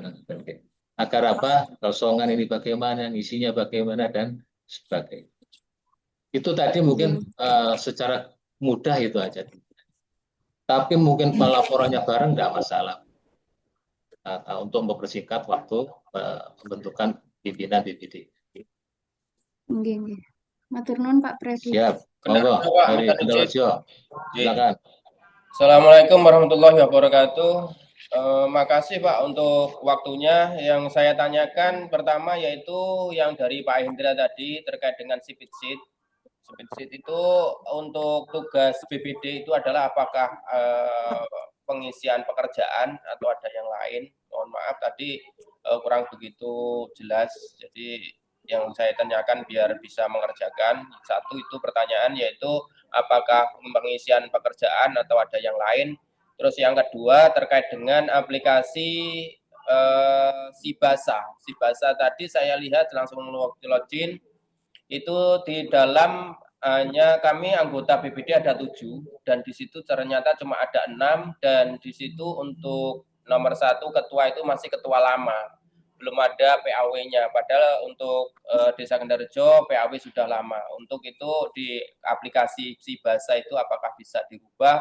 Agar apa? Kosongan ini bagaimana, isinya bagaimana dan sebagainya. Itu tadi mungkin secara mudah itu aja. Tapi mungkin pelaporannya bareng nggak masalah. Untuk mempersingkat waktu pembentukan pimpinan BPD. Nggih. Matur nuwun Pak Predi. Siap, monggo dari Bendorejo, silakan. Assalamualaikum warahmatullahi wabarakatuh. Makasih Pak untuk waktunya. Yang saya tanyakan pertama yaitu yang dari Pak Hendra tadi terkait dengan sipit sheet. Sipit sheet itu untuk tugas BPD itu adalah apakah pengisian pekerjaan atau ada yang lain? Mohon maaf tadi kurang begitu jelas. Jadi yang saya tanyakan biar bisa mengerjakan. Satu itu pertanyaan yaitu apakah pengisian pekerjaan atau ada yang lain. Terus yang kedua terkait dengan aplikasi Sibasa. Sibasa tadi saya lihat langsung login itu di dalam hanya kami anggota BPD ada 7 dan di situ ternyata cuma ada 6 dan di situ untuk nomor 1 ketua itu masih ketua lama. Belum ada PAW-nya, padahal untuk Desa Kendarejo PAW sudah lama. Untuk itu di aplikasi Sibasa itu apakah bisa dirubah,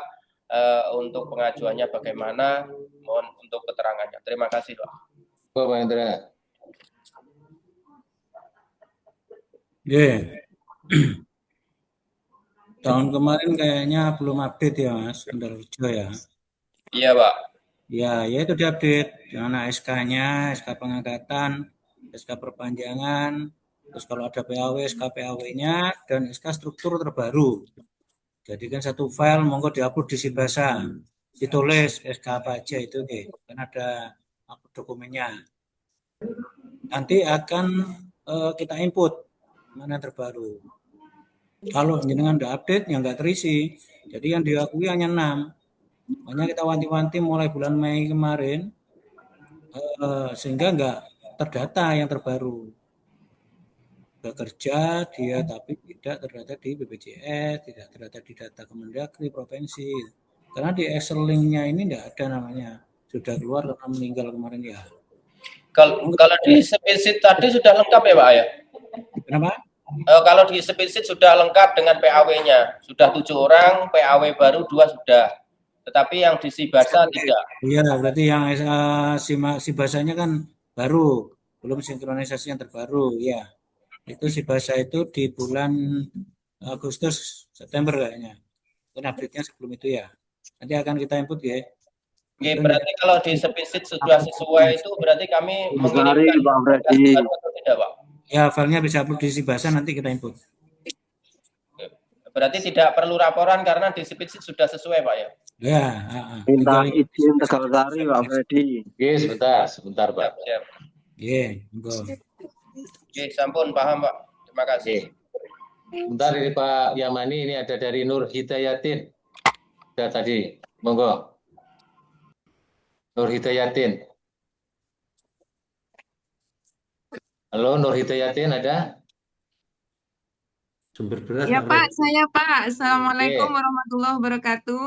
untuk pengajuannya bagaimana, mohon untuk keterangannya. Terima kasih Pak. Pak Hendra. Tahun kemarin kayaknya belum update ya Mas, Bendorejo ya. Iya Pak. Ya itu diupdate dengan SK-nya, SK pengangkatan, SK perpanjangan, terus kalau ada PAW, SK PAW-nya, dan SK struktur terbaru. Jadi kan satu file, monggo diupload di Sibasa, ditulis SK apa aja itu, kan ada upload dokumennya. Nanti akan kita input mana terbaru. Kalau jenengan udah update, yang nggak terisi. Jadi yang diakui hanya 6. Makanya kita wanti-wanti mulai bulan Mei kemarin, sehingga nggak terdata yang terbaru. Bekerja dia tapi tidak terdata di BPJS, tidak terdata di data Kemendagri provinsi. Karena di Excel link-nya ini nggak ada namanya. Sudah keluar karena meninggal kemarin ya. Kalau di spreadsheet tadi sudah lengkap ya Pak ya? Kenapa? Kalau di spreadsheet sudah lengkap dengan PAW-nya. Sudah 7 orang, PAW baru 2 sudah. Tetapi yang di Sibasa tidak. Iya, berarti yang Sibasanya kan baru, belum sinkronisasi yang terbaru, ya. Itu Sibasa itu di bulan Agustus, September kayaknya. Dan update-nya sebelum itu ya. Nanti akan kita input ya. Oke, berarti kalau di spreadsheet sudah sesuai itu berarti kami mengirimkan baru atau tidak Pak? Ya, filenya bisa upload di Sibasa, nanti kita input. Berarti tidak perlu laporan karena di spreadsheet sudah sesuai Pak ya? Ya, minta izin Tegalsari Pak Freddy. Oke, sebentar Pak. Siap. Oke, sampun paham Pak. Terima kasih. Bentar ini Pak Yamani, ini ada dari Nur Hidayatin. Sudah tadi, monggo. Nur Hidayatin. Halo Nur Hidayatin, ada? Sumber beras. Ya Pak, saya Pak. Assalamualaikum warahmatullahi wabarakatuh.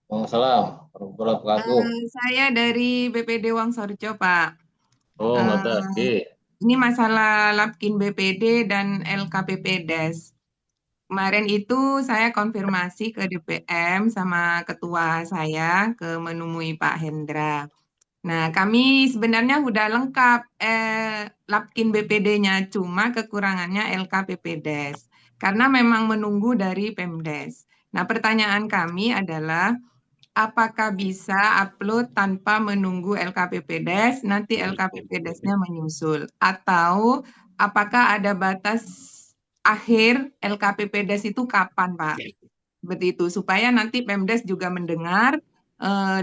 Waalaikumsalam warahmatullahi wabarakatuh. Saya dari BPD Wongsorjo Pak. Oh, mantap. Ini masalah Lapkin BPD dan LKPPDes. Kemarin itu saya konfirmasi ke DPM sama ketua saya ke menemui Pak Hendra. Nah, kami sebenarnya sudah lengkap Lapkin BPD-nya, cuma kekurangannya LKPPDes. Karena memang menunggu dari Pemdes. Nah, pertanyaan kami adalah apakah bisa upload tanpa menunggu LKPPDes, nanti LKPPDes-nya menyusul. Atau apakah ada batas akhir LKPPDes itu kapan, Pak? Seperti itu, supaya nanti Pemdes juga mendengar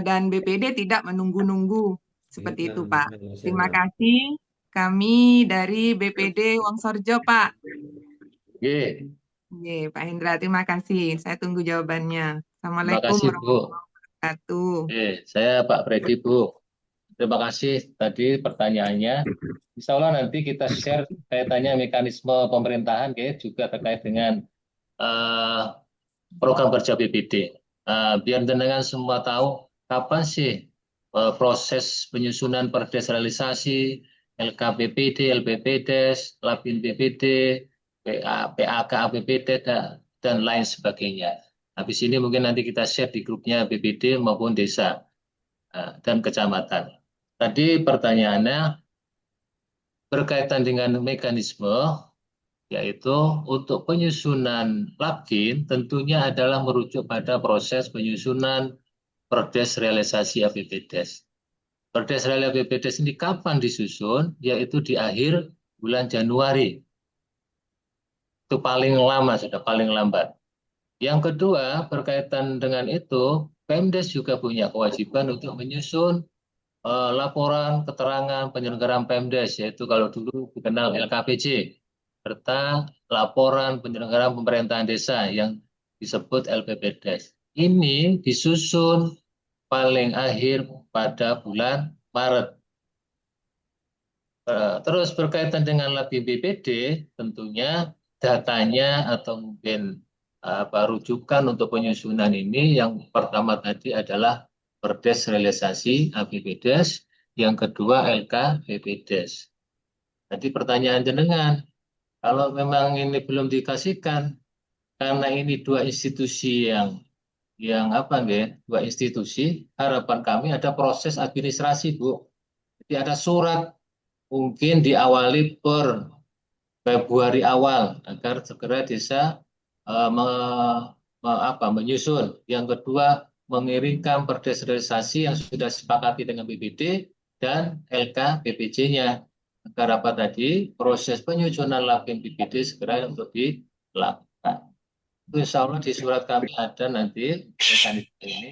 dan BPD tidak menunggu-nunggu. Seperti itu, Pak. Terima kasih. Kami dari BPD Wongsorjo, Pak. Pak Hendra, terima kasih. Saya tunggu jawabannya. Assalamualaikum warahmatullahi wabarakatuh. Saya Pak Freddy, Bu. Terima kasih tadi pertanyaannya. Insya Allah nanti kita share kaitannya mekanisme pemerintahan juga terkait dengan program kerja BPD. Biar jenengan semua tahu kapan sih proses penyusunan perdesentralisasi, LKPPD, LPPDes, Lapin BPD, PAK APBD dan lain sebagainya. Habis ini mungkin nanti kita share di grupnya BPD maupun desa dan kecamatan. Tadi pertanyaannya berkaitan dengan mekanisme, yaitu untuk penyusunan Lapkin tentunya adalah merujuk pada proses penyusunan Perdes Realisasi APBDes. Perdes Realisasi APBDes ini kapan disusun? Yaitu di akhir bulan Januari. Itu paling lama, sudah paling lambat. Yang kedua, berkaitan dengan itu, Pemdes juga punya kewajiban untuk menyusun laporan keterangan penyelenggaraan Pemdes, yaitu kalau dulu dikenal LKPJ, serta laporan penyelenggaraan pemerintahan desa yang disebut LPPDes. Ini disusun paling akhir pada bulan Maret. Terus berkaitan dengan Lapkin BPD, tentunya datanya atau mungkin rujukan untuk penyusunan ini yang pertama tadi adalah Perdes Realisasi APBDes, yang kedua LKPPDes. Jadi pertanyaan jenengan, kalau memang ini belum dikasihkan, karena ini dua institusi dua institusi, harapan kami ada proses administrasi, Bu. Jadi ada surat, mungkin diawali per Februari awal, agar segera bisa menyusun. Yang kedua, mengirimkan perdes realisasi yang sudah disepakati dengan BPD dan LKPPJ-nya. Agar apa tadi? Proses penyusunan Lapkin BPD segera untuk dilakukan. Itu insya Allah di surat kami ada nanti mekanisme ini.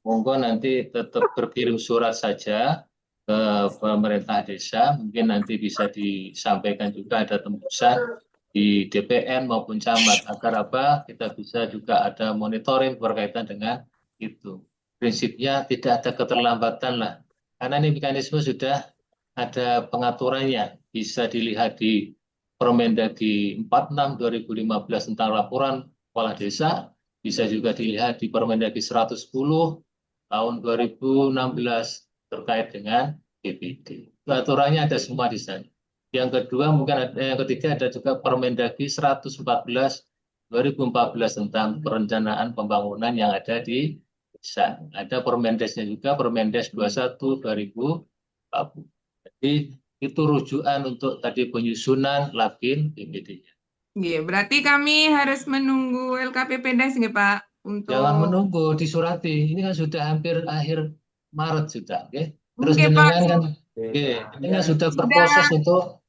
Monggo nanti tetap berkirim surat saja ke pemerintah desa. Mungkin nanti bisa disampaikan juga ada tembusan di DPN maupun camat. Agar apa? Kita bisa juga ada monitoring berkaitan dengan itu. Prinsipnya tidak ada keterlambatan lah. Karena ini mekanisme sudah ada pengaturannya, bisa dilihat di Permendagri 46 2015 tentang laporan kepala desa, bisa juga dilihat di Permendagri 110 tahun 2016 terkait dengan BPD. Aturannya ada semua di sana. Yang kedua mungkin yang ketiga ada juga Permendagri 114 2014 tentang perencanaan pembangunan yang ada di desa. Ada Permendesnya juga, Permendes 21 2020. Jadi itu rujukan untuk tadi penyusunan Lapkin BPD-nya. Iya, berarti kami harus menunggu LKPPDes nggih, Pak? Jangan menunggu, disurati. Ini kan sudah hampir akhir Maret sudah, oke? Terus Oke, Pak. jenengan kan, ini kan sudah berproses untuk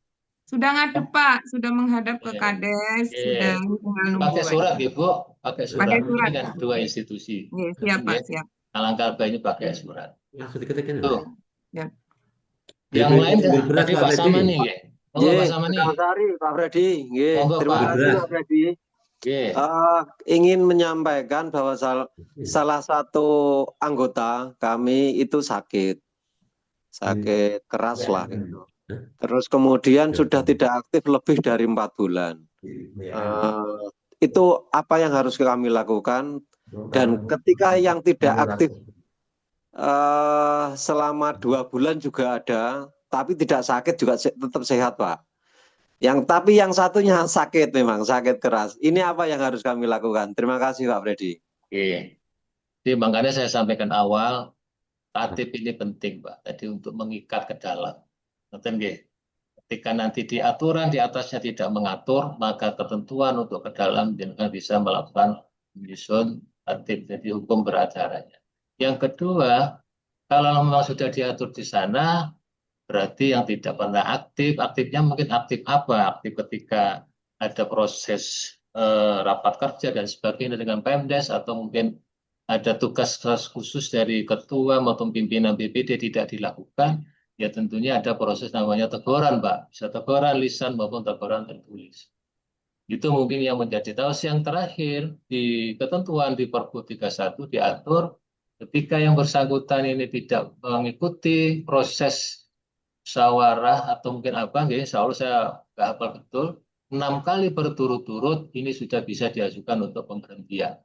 sudah ngadep, Pak, sudah menghadap ke Kades, sudah tinggal nunggu pakai surat, aja. Ibu, pakai surat. Ini kan dua institusi. Siap, Pak, siap. Alangkah baiknya pakai surat. Tuh. Ya. Yang lain tadi Pak Samani, nggih. Monggo Pak Samani. Pak Freddy, nggih. Terima kasih Pak Freddy. Ingin menyampaikan bahwa salah satu anggota kami itu sakit keras lah gitu. Terus kemudian sudah tidak aktif lebih dari 4 bulan. Itu apa yang harus kami lakukan? Dan ketika yang tidak aktif selama 2 bulan juga ada, tapi tidak sakit juga tetap sehat, Pak. Tapi yang satunya sakit, memang sakit keras. Ini apa yang harus kami lakukan? Terima kasih Pak Freddy. Jadi makanya saya sampaikan awal, tatib ini penting, Pak. Tadi untuk mengikat ke dalam. Ketika nanti di aturan di atasnya tidak mengatur, maka ketentuan untuk ke dalam bisa melakukan menyusun tatib, jadi hukum beracaranya. Yang kedua, kalau memang sudah diatur di sana, berarti yang tidak pernah aktif, aktifnya mungkin aktif apa? Aktif ketika ada proses rapat kerja dan sebagainya dengan Pemdes, atau mungkin ada tugas khusus dari ketua maupun pimpinan BPD tidak dilakukan, ya tentunya ada proses namanya teguran, Pak. Bisa teguran lisan maupun teguran tertulis. Itu mungkin yang menjadi tahu. Yang terakhir, di ketentuan di Perpu 31 diatur ketika yang bersangkutan ini tidak mengikuti proses musyawarah atau mungkin apa, insya Allah saya nggak hafal betul, 6 kali berturut-turut ini sudah bisa diajukan untuk pemberhentian.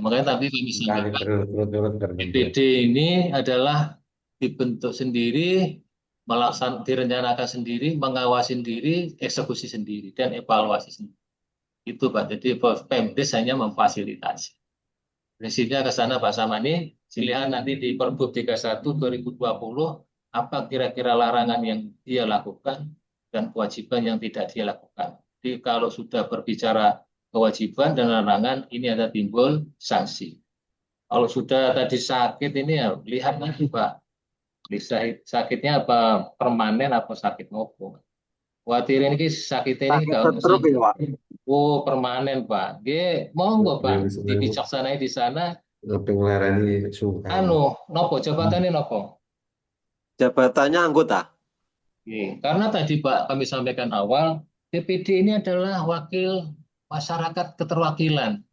Makanya tadi kami sampaikan BPD ini adalah dibentuk sendiri, direncanakan sendiri, mengawasi sendiri, eksekusi sendiri, dan evaluasi sendiri. Itu Pak, jadi Pemdes hanya memfasilitasi. Prinsipnya ke sana Pak Samani, silihan nanti di Pergub 31 2020 apa kira-kira larangan yang dia lakukan dan kewajiban yang tidak dia lakukan. Jadi kalau sudah berbicara kewajiban dan larangan, ini ada timbul sanksi. Kalau sudah tadi sakit ini ya lihat nanti Pak, sakitnya apa permanen apa sakit ngopo. Khawatir ini sakitnya ini kalau oh permanen Pak. G monggo Pak, dibicaksanai di sana. Nopo jabatannya nopo? Jabatannya anggota. Karena tadi Pak kami sampaikan awal, BPD ini adalah wakil masyarakat keterwakilan.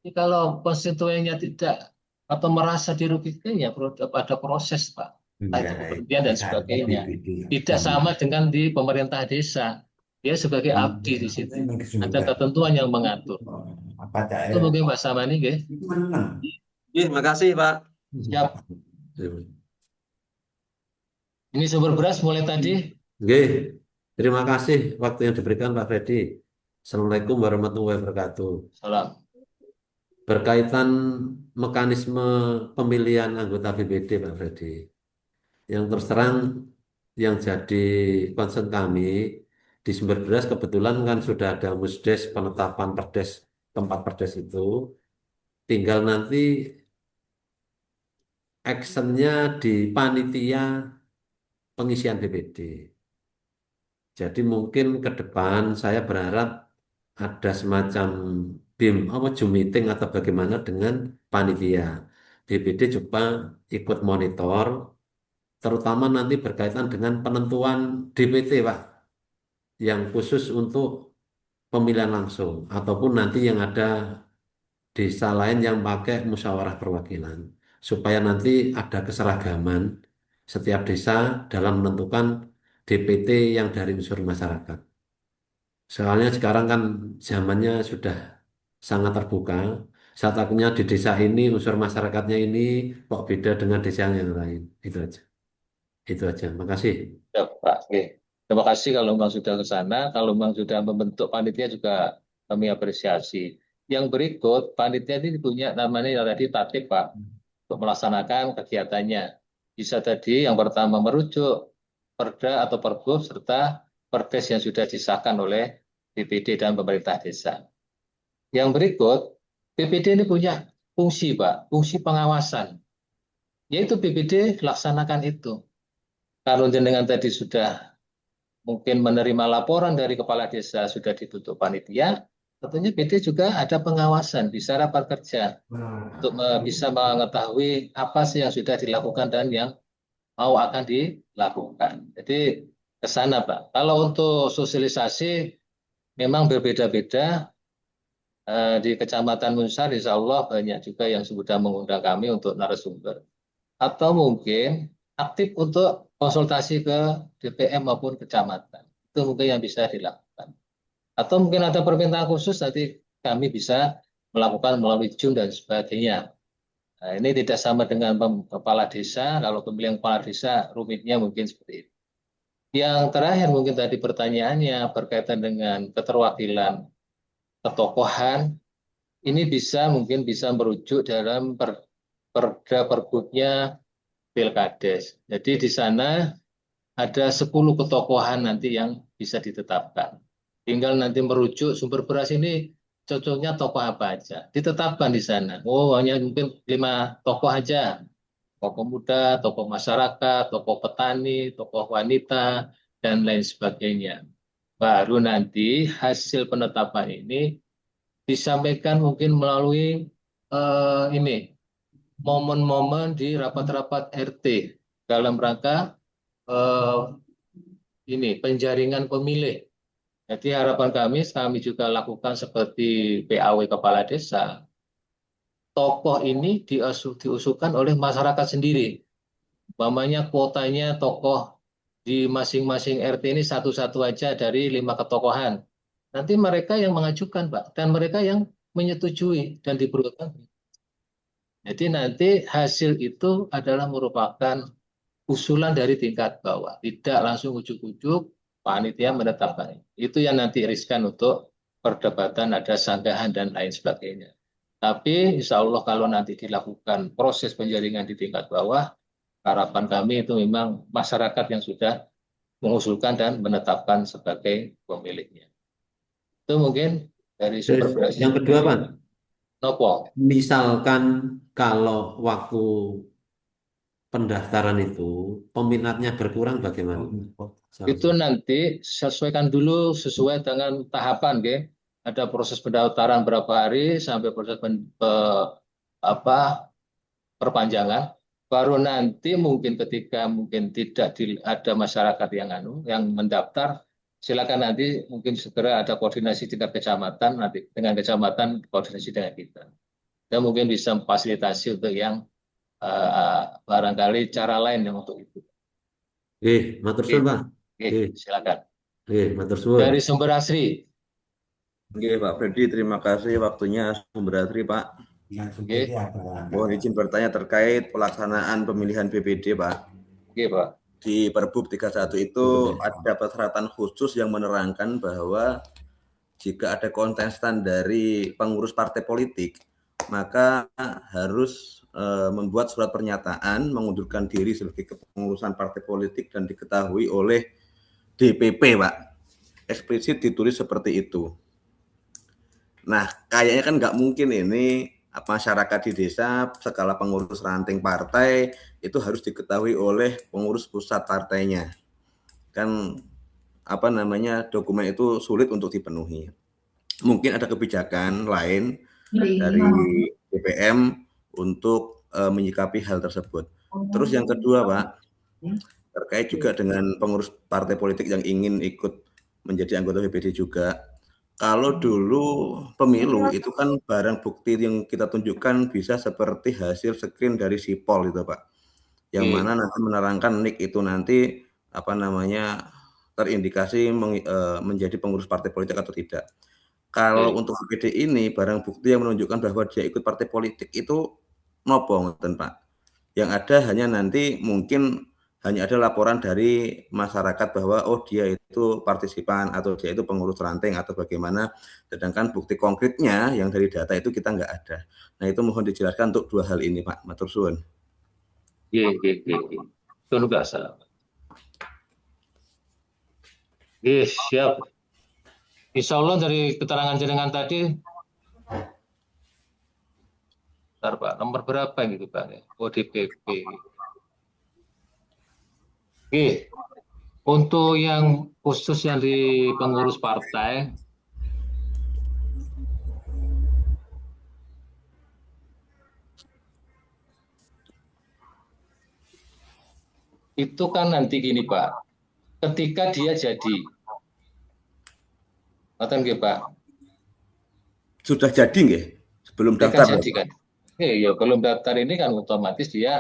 Jadi kalau konstituennya tidak atau merasa dirugikan ya ada proses Pak. Itu kepentingan dan sebagainya. Tidak sama dengan di pemerintah desa. Dia sebagai abdi di situ. Ada ketentuan yang mengatur. Itu mungkin Pak Samani, nggih. Terima kasih Pak. Siap. Ini sumber beras mulai tadi. Nggih. Terima kasih waktu yang diberikan Pak Freddy. Assalamualaikum warahmatullahi wabarakatuh. Salam. Berkaitan mekanisme pemilihan anggota BPD Pak Freddy, yang terus terang yang jadi concern kami di sumber beras kebetulan kan sudah ada musdes penetapan perdes tempat perdes itu, tinggal nanti actionnya di panitia pengisian BPD. Jadi mungkin ke depan saya berharap ada semacam Zoom meeting atau bagaimana dengan panitia. BPD coba ikut monitor, terutama nanti berkaitan dengan penentuan DPT Pak, yang khusus untuk pemilihan langsung, ataupun nanti yang ada desa lain yang pakai musyawarah perwakilan, supaya nanti ada keseragaman setiap desa dalam menentukan DPT yang dari unsur masyarakat. Soalnya sekarang kan zamannya sudah sangat terbuka. Saya takutnya di desa ini unsur masyarakatnya ini kok beda dengan desa yang lain. Itu aja. Itu aja. Makasih. Ya, Pak. Terima kasih kalau memang sudah ke sana. Kalau memang sudah membentuk panitia juga kami apresiasi. Yang berikut, panitia ini punya namanya tadi tatip Pak, untuk melaksanakan kegiatannya. Bisa tadi yang pertama merujuk perda atau pergub serta perdes yang sudah disahkan oleh BPD dan pemerintah desa. Yang berikut, BPD ini punya fungsi Pak, fungsi pengawasan. Yaitu BPD laksanakan itu. Kalau jenengan tadi sudah mungkin menerima laporan dari kepala desa sudah dibentuk panitia, tentunya BPD juga ada pengawasan, bisa rapat kerja untuk bisa mengetahui apa sih yang sudah dilakukan dan yang mau akan dilakukan. Jadi ke sana Pak. Kalau untuk sosialisasi memang berbeda-beda. Di Kecamatan Munsar, insya Allah banyak juga yang sudah mengundang kami untuk narasumber. Atau mungkin aktif untuk konsultasi ke DPM maupun kecamatan. Itu mungkin yang bisa dilakukan. Atau mungkin ada permintaan khusus, nanti kami bisa melakukan melalui Zoom dan sebagainya. Nah, ini tidak sama dengan kepala desa. Kalau pemilihan kepala desa, rumitnya mungkin seperti itu. Yang terakhir mungkin tadi pertanyaannya berkaitan dengan keterwakilan ketokohan, ini mungkin bisa merujuk dalam perda pergubnya Pilkades. Jadi di sana ada 10 ketokohan nanti yang bisa ditetapkan. Tinggal nanti merujuk sumber beras ini cocoknya tokoh apa aja. Ditetapkan di sana. Oh, hanya mungkin 5 tokoh aja. Tokoh muda, tokoh masyarakat, tokoh petani, tokoh wanita, dan lain sebagainya. Baru nanti hasil penetapan ini disampaikan mungkin melalui momen-momen di rapat-rapat RT dalam rangka penjaringan pemilih. Jadi harapan kami juga lakukan seperti PAW kepala desa. Tokoh ini diusulkan oleh masyarakat sendiri. Umpamanya kuotanya tokoh di masing-masing RT ini satu-satu aja dari 5 ketokohan. Nanti mereka yang mengajukan, Pak, dan mereka yang menyetujui dan diperlukan. Jadi nanti hasil itu adalah merupakan usulan dari tingkat bawah, tidak langsung ujuk-ujuk panitia menetapkan. Itu yang nanti riskan untuk perdebatan, ada sanggahan dan lain sebagainya. Tapi insya Allah kalau nanti dilakukan proses penjaringan di tingkat bawah, harapan kami itu memang masyarakat yang sudah mengusulkan dan menetapkan sebagai pemiliknya. Itu mungkin dari sumber Terus beras. yang kedua, Pak, Nopo. misalkan kalau waktu pendaftaran itu peminatnya berkurang bagaimana? Itu nanti sesuaikan dulu sesuai dengan tahapan, ya. Ada proses pendaftaran berapa hari sampai proses perpanjangan. Baru nanti mungkin ketika mungkin tidak ada masyarakat yang mendaftar, silakan nanti mungkin segera ada koordinasi tingkat kecamatan, nanti dengan kecamatan koordinasi dengan kita. Dan mungkin bisa memfasilitasi untuk yang barangkali cara lain yang untuk itu. Matur suwun, Pak. Silakan. Matur suwun. Dari Sumber Asri. Pak Freddy, terima kasih waktunya Sumber Asri, Pak. Mohon izin bertanya terkait pelaksanaan pemilihan BPD, Pak. Pak. Di Perbup 31 itu ada persyaratan khusus yang menerangkan bahwa jika ada kontestan dari pengurus partai politik, maka harus membuat surat pernyataan mengundurkan diri sebagai kepengurusan partai politik dan diketahui oleh DPP, Pak. Eksplisit ditulis seperti itu. Nah, kayaknya kan nggak mungkin ini masyarakat di desa skala pengurus ranting partai itu harus diketahui oleh pengurus pusat partainya. Kan dokumen itu sulit untuk dipenuhi. Mungkin ada kebijakan lain dari BPM untuk menyikapi hal tersebut. Terus yang kedua, Pak, terkait juga dengan pengurus partai politik yang ingin ikut menjadi anggota BPD juga. Kalau dulu pemilu itu kan barang bukti yang kita tunjukkan bisa seperti hasil screen dari Sipol itu, Pak. Yang mana nanti menerangkan NIK itu nanti terindikasi menjadi pengurus partai politik atau tidak. Kalau untuk BPD ini barang bukti yang menunjukkan bahwa dia ikut partai politik itu nopo ngoten, Pak. Yang ada hanya nanti mungkin hanya ada laporan dari masyarakat bahwa dia itu partisipan atau dia itu pengurus ranting atau bagaimana, sedangkan bukti konkretnya yang dari data itu kita nggak ada. Nah, itu mohon dijelaskan untuk dua hal ini, Pak. Matur suwun. Tunggu salah. Siap. Insya Allah dari keterangan jenengan tadi, bentar, Pak, nomor berapa gitu, Pak? ODPP. Untuk yang khusus yang di pengurus partai, itu kan nanti gini, Pak, ketika dia jadi, Pak? Sudah jadi nggih? Sebelum daftar? Jadi kan? Ya belum daftar ini kan otomatis dia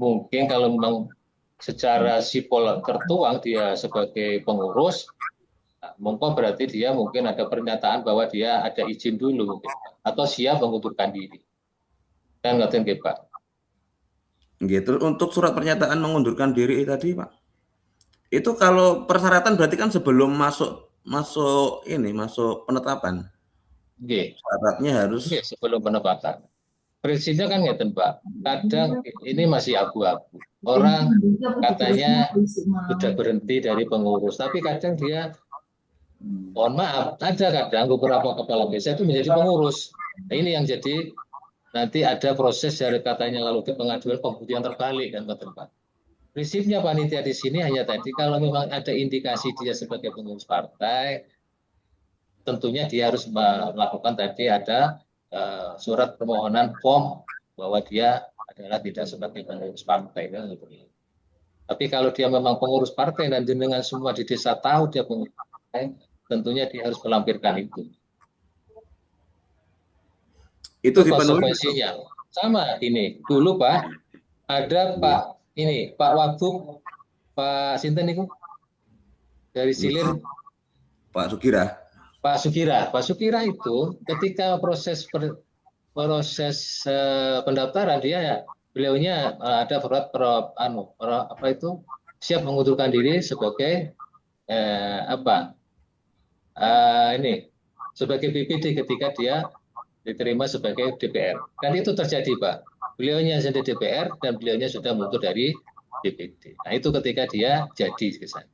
mungkin kalau memang secara Sipol tertuang dia sebagai pengurus, mungkin berarti dia mungkin ada pernyataan bahwa dia ada izin dulu mungkin, atau siap mengundurkan diri. Kan ngerti nggih, Pak? Gitu. Untuk surat pernyataan mengundurkan diri tadi, Pak, itu kalau persyaratan berarti kan sebelum masuk penetapan. Syaratnya harus sebelum penetapan. Prinsipnya kan ngeten, Pak. Kadang ini masih abu-abu. Orang katanya sudah berhenti dari pengurus, tapi kadang dia, mohon maaf, ada kadang beberapa kepala desa itu menjadi pengurus. Nah, ini yang jadi nanti ada proses dari katanya lalu ke pengaduan pembuktian terbalik kan, Pak. Prinsipnya panitia di sini hanya tadi kalau memang ada indikasi dia sebagai pengurus partai, tentunya dia harus melakukan tadi ada surat permohonan form bahwa dia adalah tidak sebagai pengurus partai kan. Tapi kalau dia memang pengurus partai dan jenengan semua di desa tahu dia pengurus partai, tentunya dia harus melampirkan itu. Itu konsekuensinya. Sama ini dulu, Pak, ada Pak Wagub, Pak Sinten itu dari Silir, Pak Sukira. Pak Sukira itu ketika proses pendaftaran beliaunya ada siap mengundurkan diri sebagai sebagai BPD ketika dia diterima sebagai DPR. Kan itu terjadi, Pak. beliaunya sendiri DPR dan beliaunya sudah mundur dari DPD. Nah itu ketika dia jadi ke sana.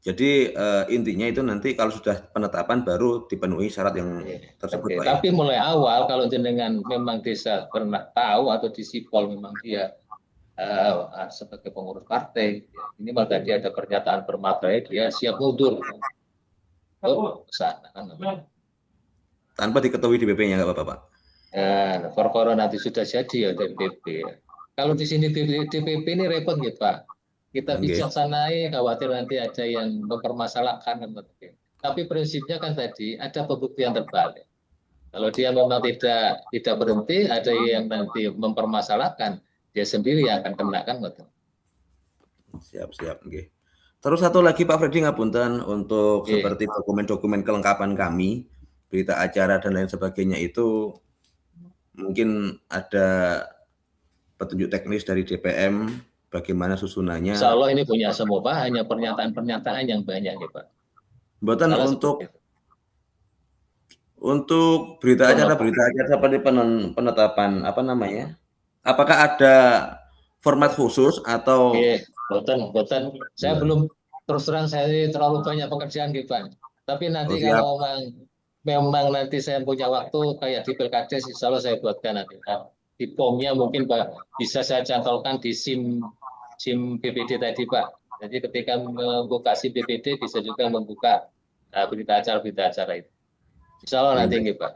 Jadi intinya itu nanti kalau sudah penetapan baru dipenuhi syarat yang tersebut, Pak. Tapi mulai awal kalau jenengan memang desa pernah tahu atau di Sipol memang dia sebagai pengurus partai, ini malah tadi ada pernyataan bermaterai dia siap mundur ke sana. Tanpa diketahui DPP-nya nggak apa-apa, Pak? Perkara nanti sudah jadi ya DPP. Kalau di sini DPP ini repot ya Pak. Kita bijaksanai, khawatir nanti ada yang mempermasalahkan. Tapi prinsipnya kan tadi ada pembuktian terbalik. Kalau dia memang tidak berhenti, ada yang nanti mempermasalahkan, dia sendiri yang akan kena kan betul. Siap. Terus satu lagi Pak Freddy ngapunten untuk seperti dokumen-dokumen kelengkapan kami, berita acara dan lain sebagainya itu mungkin ada petunjuk teknis dari DPM bagaimana susunannya. Insya Allah ini punya semua Pak, hanya pernyataan-pernyataan yang banyak ya Pak. Mboten untuk berita acara seperti penetapan apa namanya? Apakah ada format khusus atau? Mboten. Saya belum, terus terang saya terlalu banyak pekerjaan gitu Pak. Tapi nanti kalau memang nanti saya punya waktu kayak di Pilkades, insya Allah saya buatkan nanti. Di POM-nya mungkin Pak bisa saya cantolkan di SIM BPD tadi Pak. Jadi ketika membuka SIM BPD bisa juga membuka berita acara itu. Insya Allah nanti Pak.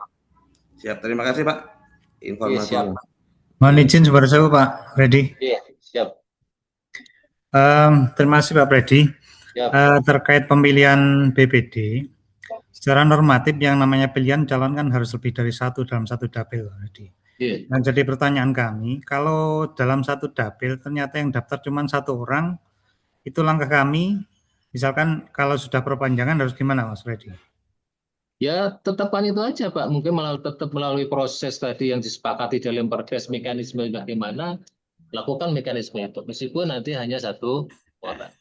Siap, terima kasih Pak informasinya. Mohon izin sebentar saya Pak Freddy. Iya, siap. Terima kasih Pak Freddy. Terkait pemilihan BPD, secara normatif yang namanya pilihan calon kan harus lebih dari satu dalam satu dapil Pak Freddy. Nah, jadi pertanyaan kami, kalau dalam satu dapil ternyata yang daftar cuma satu orang, itu langkah kami, misalkan kalau sudah perpanjangan harus gimana Mas Freddy? Ya tetapkan itu aja Pak, mungkin tetap melalui proses tadi yang disepakati dalam perdes mekanisme bagaimana, lakukan mekanisme itu, meskipun nanti hanya satu orang.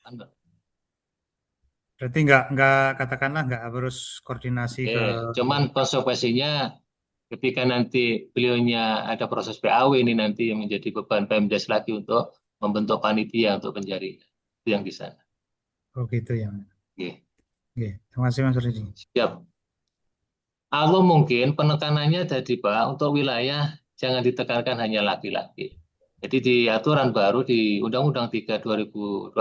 Berarti nggak katakanlah nggak harus koordinasi ke. Cuman konsekuensinya ketika nanti beliaunya ada proses PAW ini nanti yang menjadi beban Pemdes lagi untuk membentuk panitia untuk pencari itu yang di sana. Oh gitu ya. Terima kasih Mas Freddy. Siap. Kalau mungkin penekanannya tadi Pak untuk wilayah jangan ditekankan hanya laki-laki. Jadi di aturan baru di Undang-Undang 3 2024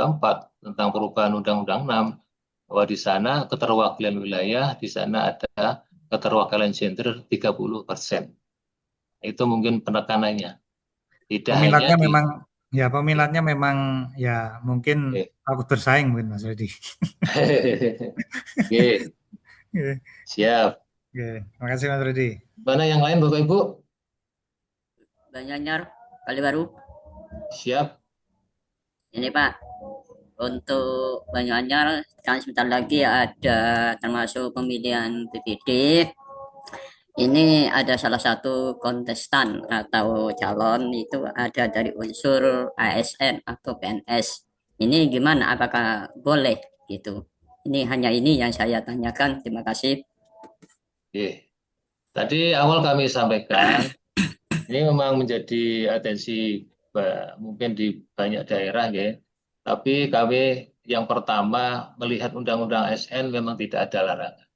tentang perubahan Undang-Undang 6 bahwa di sana keterwakilan wilayah di sana ada keterwakilan gender 30%. Itu mungkin penekanannya. Peminatnya peminatnya memang ya mungkin takut bersaing mungkin Mas Freddy. Siap. Terima kasih Mas Freddy. Mana yang lain Bapak Ibu? Banyanyar, Kalibaru. Siap. Ini Pak, untuk Banyanyar kan sebentar lagi ada termasuk pemilihan BPD. Ini ada salah satu kontestan atau calon itu ada dari unsur ASN atau PNS. Ini gimana? Apakah boleh gitu? Ini hanya ini yang saya tanyakan. Terima kasih. Tadi awal kami sampaikan ini memang menjadi atensi mungkin di banyak daerah ya. Tapi kami yang pertama melihat Undang-Undang ASN memang tidak ada larangan.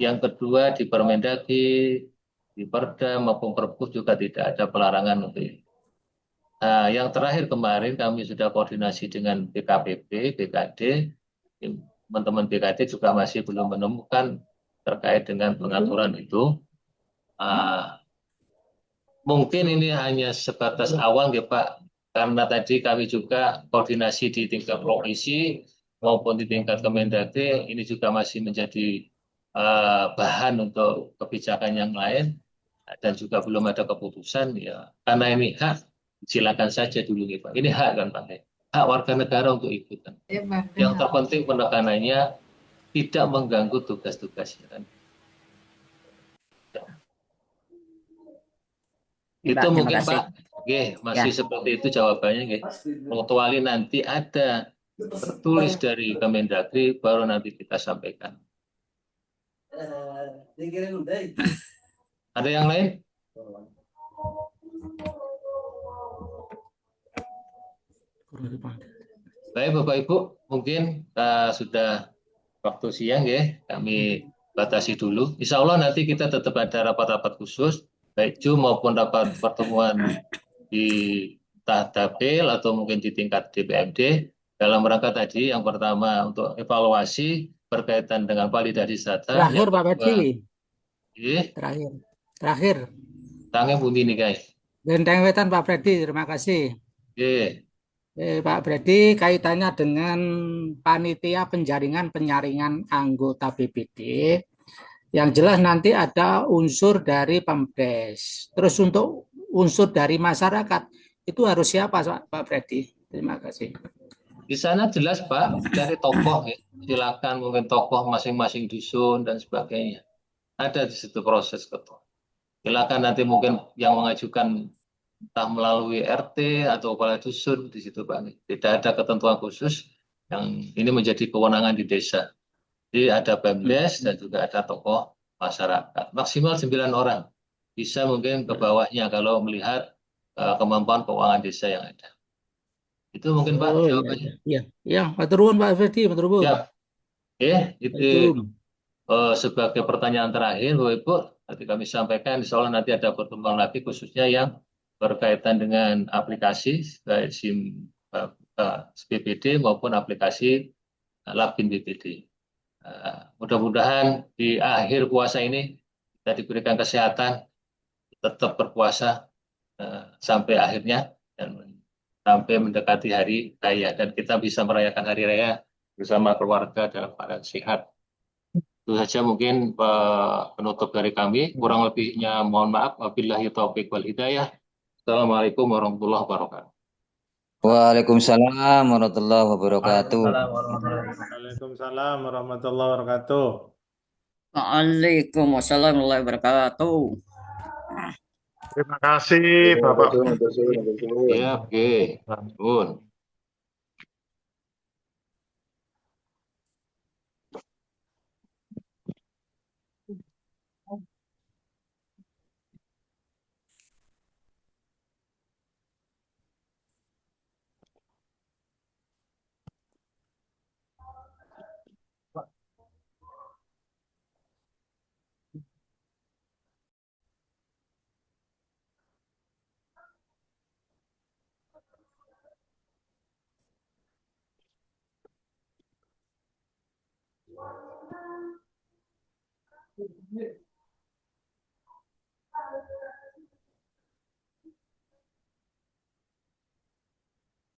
Yang kedua di Permendagri, di Perda maupun Perpus juga tidak ada pelarangan untuk itu. Nah, yang terakhir kemarin kami sudah koordinasi dengan BKPP, BKD, teman-teman BKD juga masih belum menemukan terkait dengan pengaturan itu. Mungkin ini hanya sebatas awal ya Pak, karena tadi kami juga koordinasi di tingkat provinsi maupun di tingkat Kemendagri, ini juga masih menjadi bahan untuk kebijakan yang lain dan juga belum ada keputusan ya. Karena ini hak, silakan saja dulu ya Pak. Ini hak kan Pak, hak warga negara untuk ikutan. Yang terpenting penekanannya tidak mengganggu tugas-tugasnya kan. Itu mungkin Pak, masih seperti itu jawabannya. Kecuali nanti ada tertulis dari Kemendagri, baru nanti kita sampaikan. Ada yang lain? Baik Bapak Ibu, mungkin sudah waktu siang ya, kami batasi dulu. Insya Allah nanti kita tetap ada rapat-rapat khusus, baik Zoom maupun rapat pertemuan di dapil atau mungkin di tingkat DPMD dalam rangka tadi yang pertama untuk evaluasi berkaitan dengan validasi data. Terakhir Pak Freddy. Terakhir. Tangnya bunyi nih guys. Genteng Wetan Pak Freddy, terima kasih. Pak Freddy, kaitannya dengan panitia penjaringan anggota BPD, yang jelas nanti ada unsur dari Pemdes. Terus untuk unsur dari masyarakat, itu harus siapa Pak Freddy? Terima kasih. Di sana jelas Pak, dari tokoh ya. Silakan mungkin tokoh masing-masing dusun dan sebagainya. Ada di situ proses ketua. Silakan nanti mungkin yang mengajukan entah melalui RT atau kepala dusun di situ Pak. Tidak ada ketentuan khusus yang ini menjadi kewenangan di desa. Jadi ada Pemdes dan juga ada tokoh masyarakat. Maksimal 9 orang. Bisa mungkin ke bawahnya kalau melihat kemampuan keuangan desa yang ada. Itu mungkin Pak jawabannya. Iya, Pak Turun Pak Freddy, Pak Turun. Ya. Itu sebagai pertanyaan terakhir Bapak Ibu, nanti kami sampaikan insya Allah nanti ada pertemuan lagi khususnya yang berkaitan dengan aplikasi baik SIM BPD maupun aplikasi Labkin BPD. Mudah-mudahan di akhir puasa ini kita diberikan kesehatan, tetap berpuasa sampai akhirnya dan sampai mendekati hari raya dan kita bisa merayakan hari raya bersama keluarga dalam keadaan sehat. Itu saja mungkin penutup dari kami. Kurang lebihnya mohon maaf. Wabillahi taufiq wal hidayah. Assalamualaikum warahmatullahi wabarakatuh. Waalaikumsalam warahmatullahi wabarakatuh. Waalaikumsalam warahmatullahi wabarakatuh. Waalaikumsalam warahmatullahi wabarakatuh. Terima kasih Bapak. Ya, oke. Pun.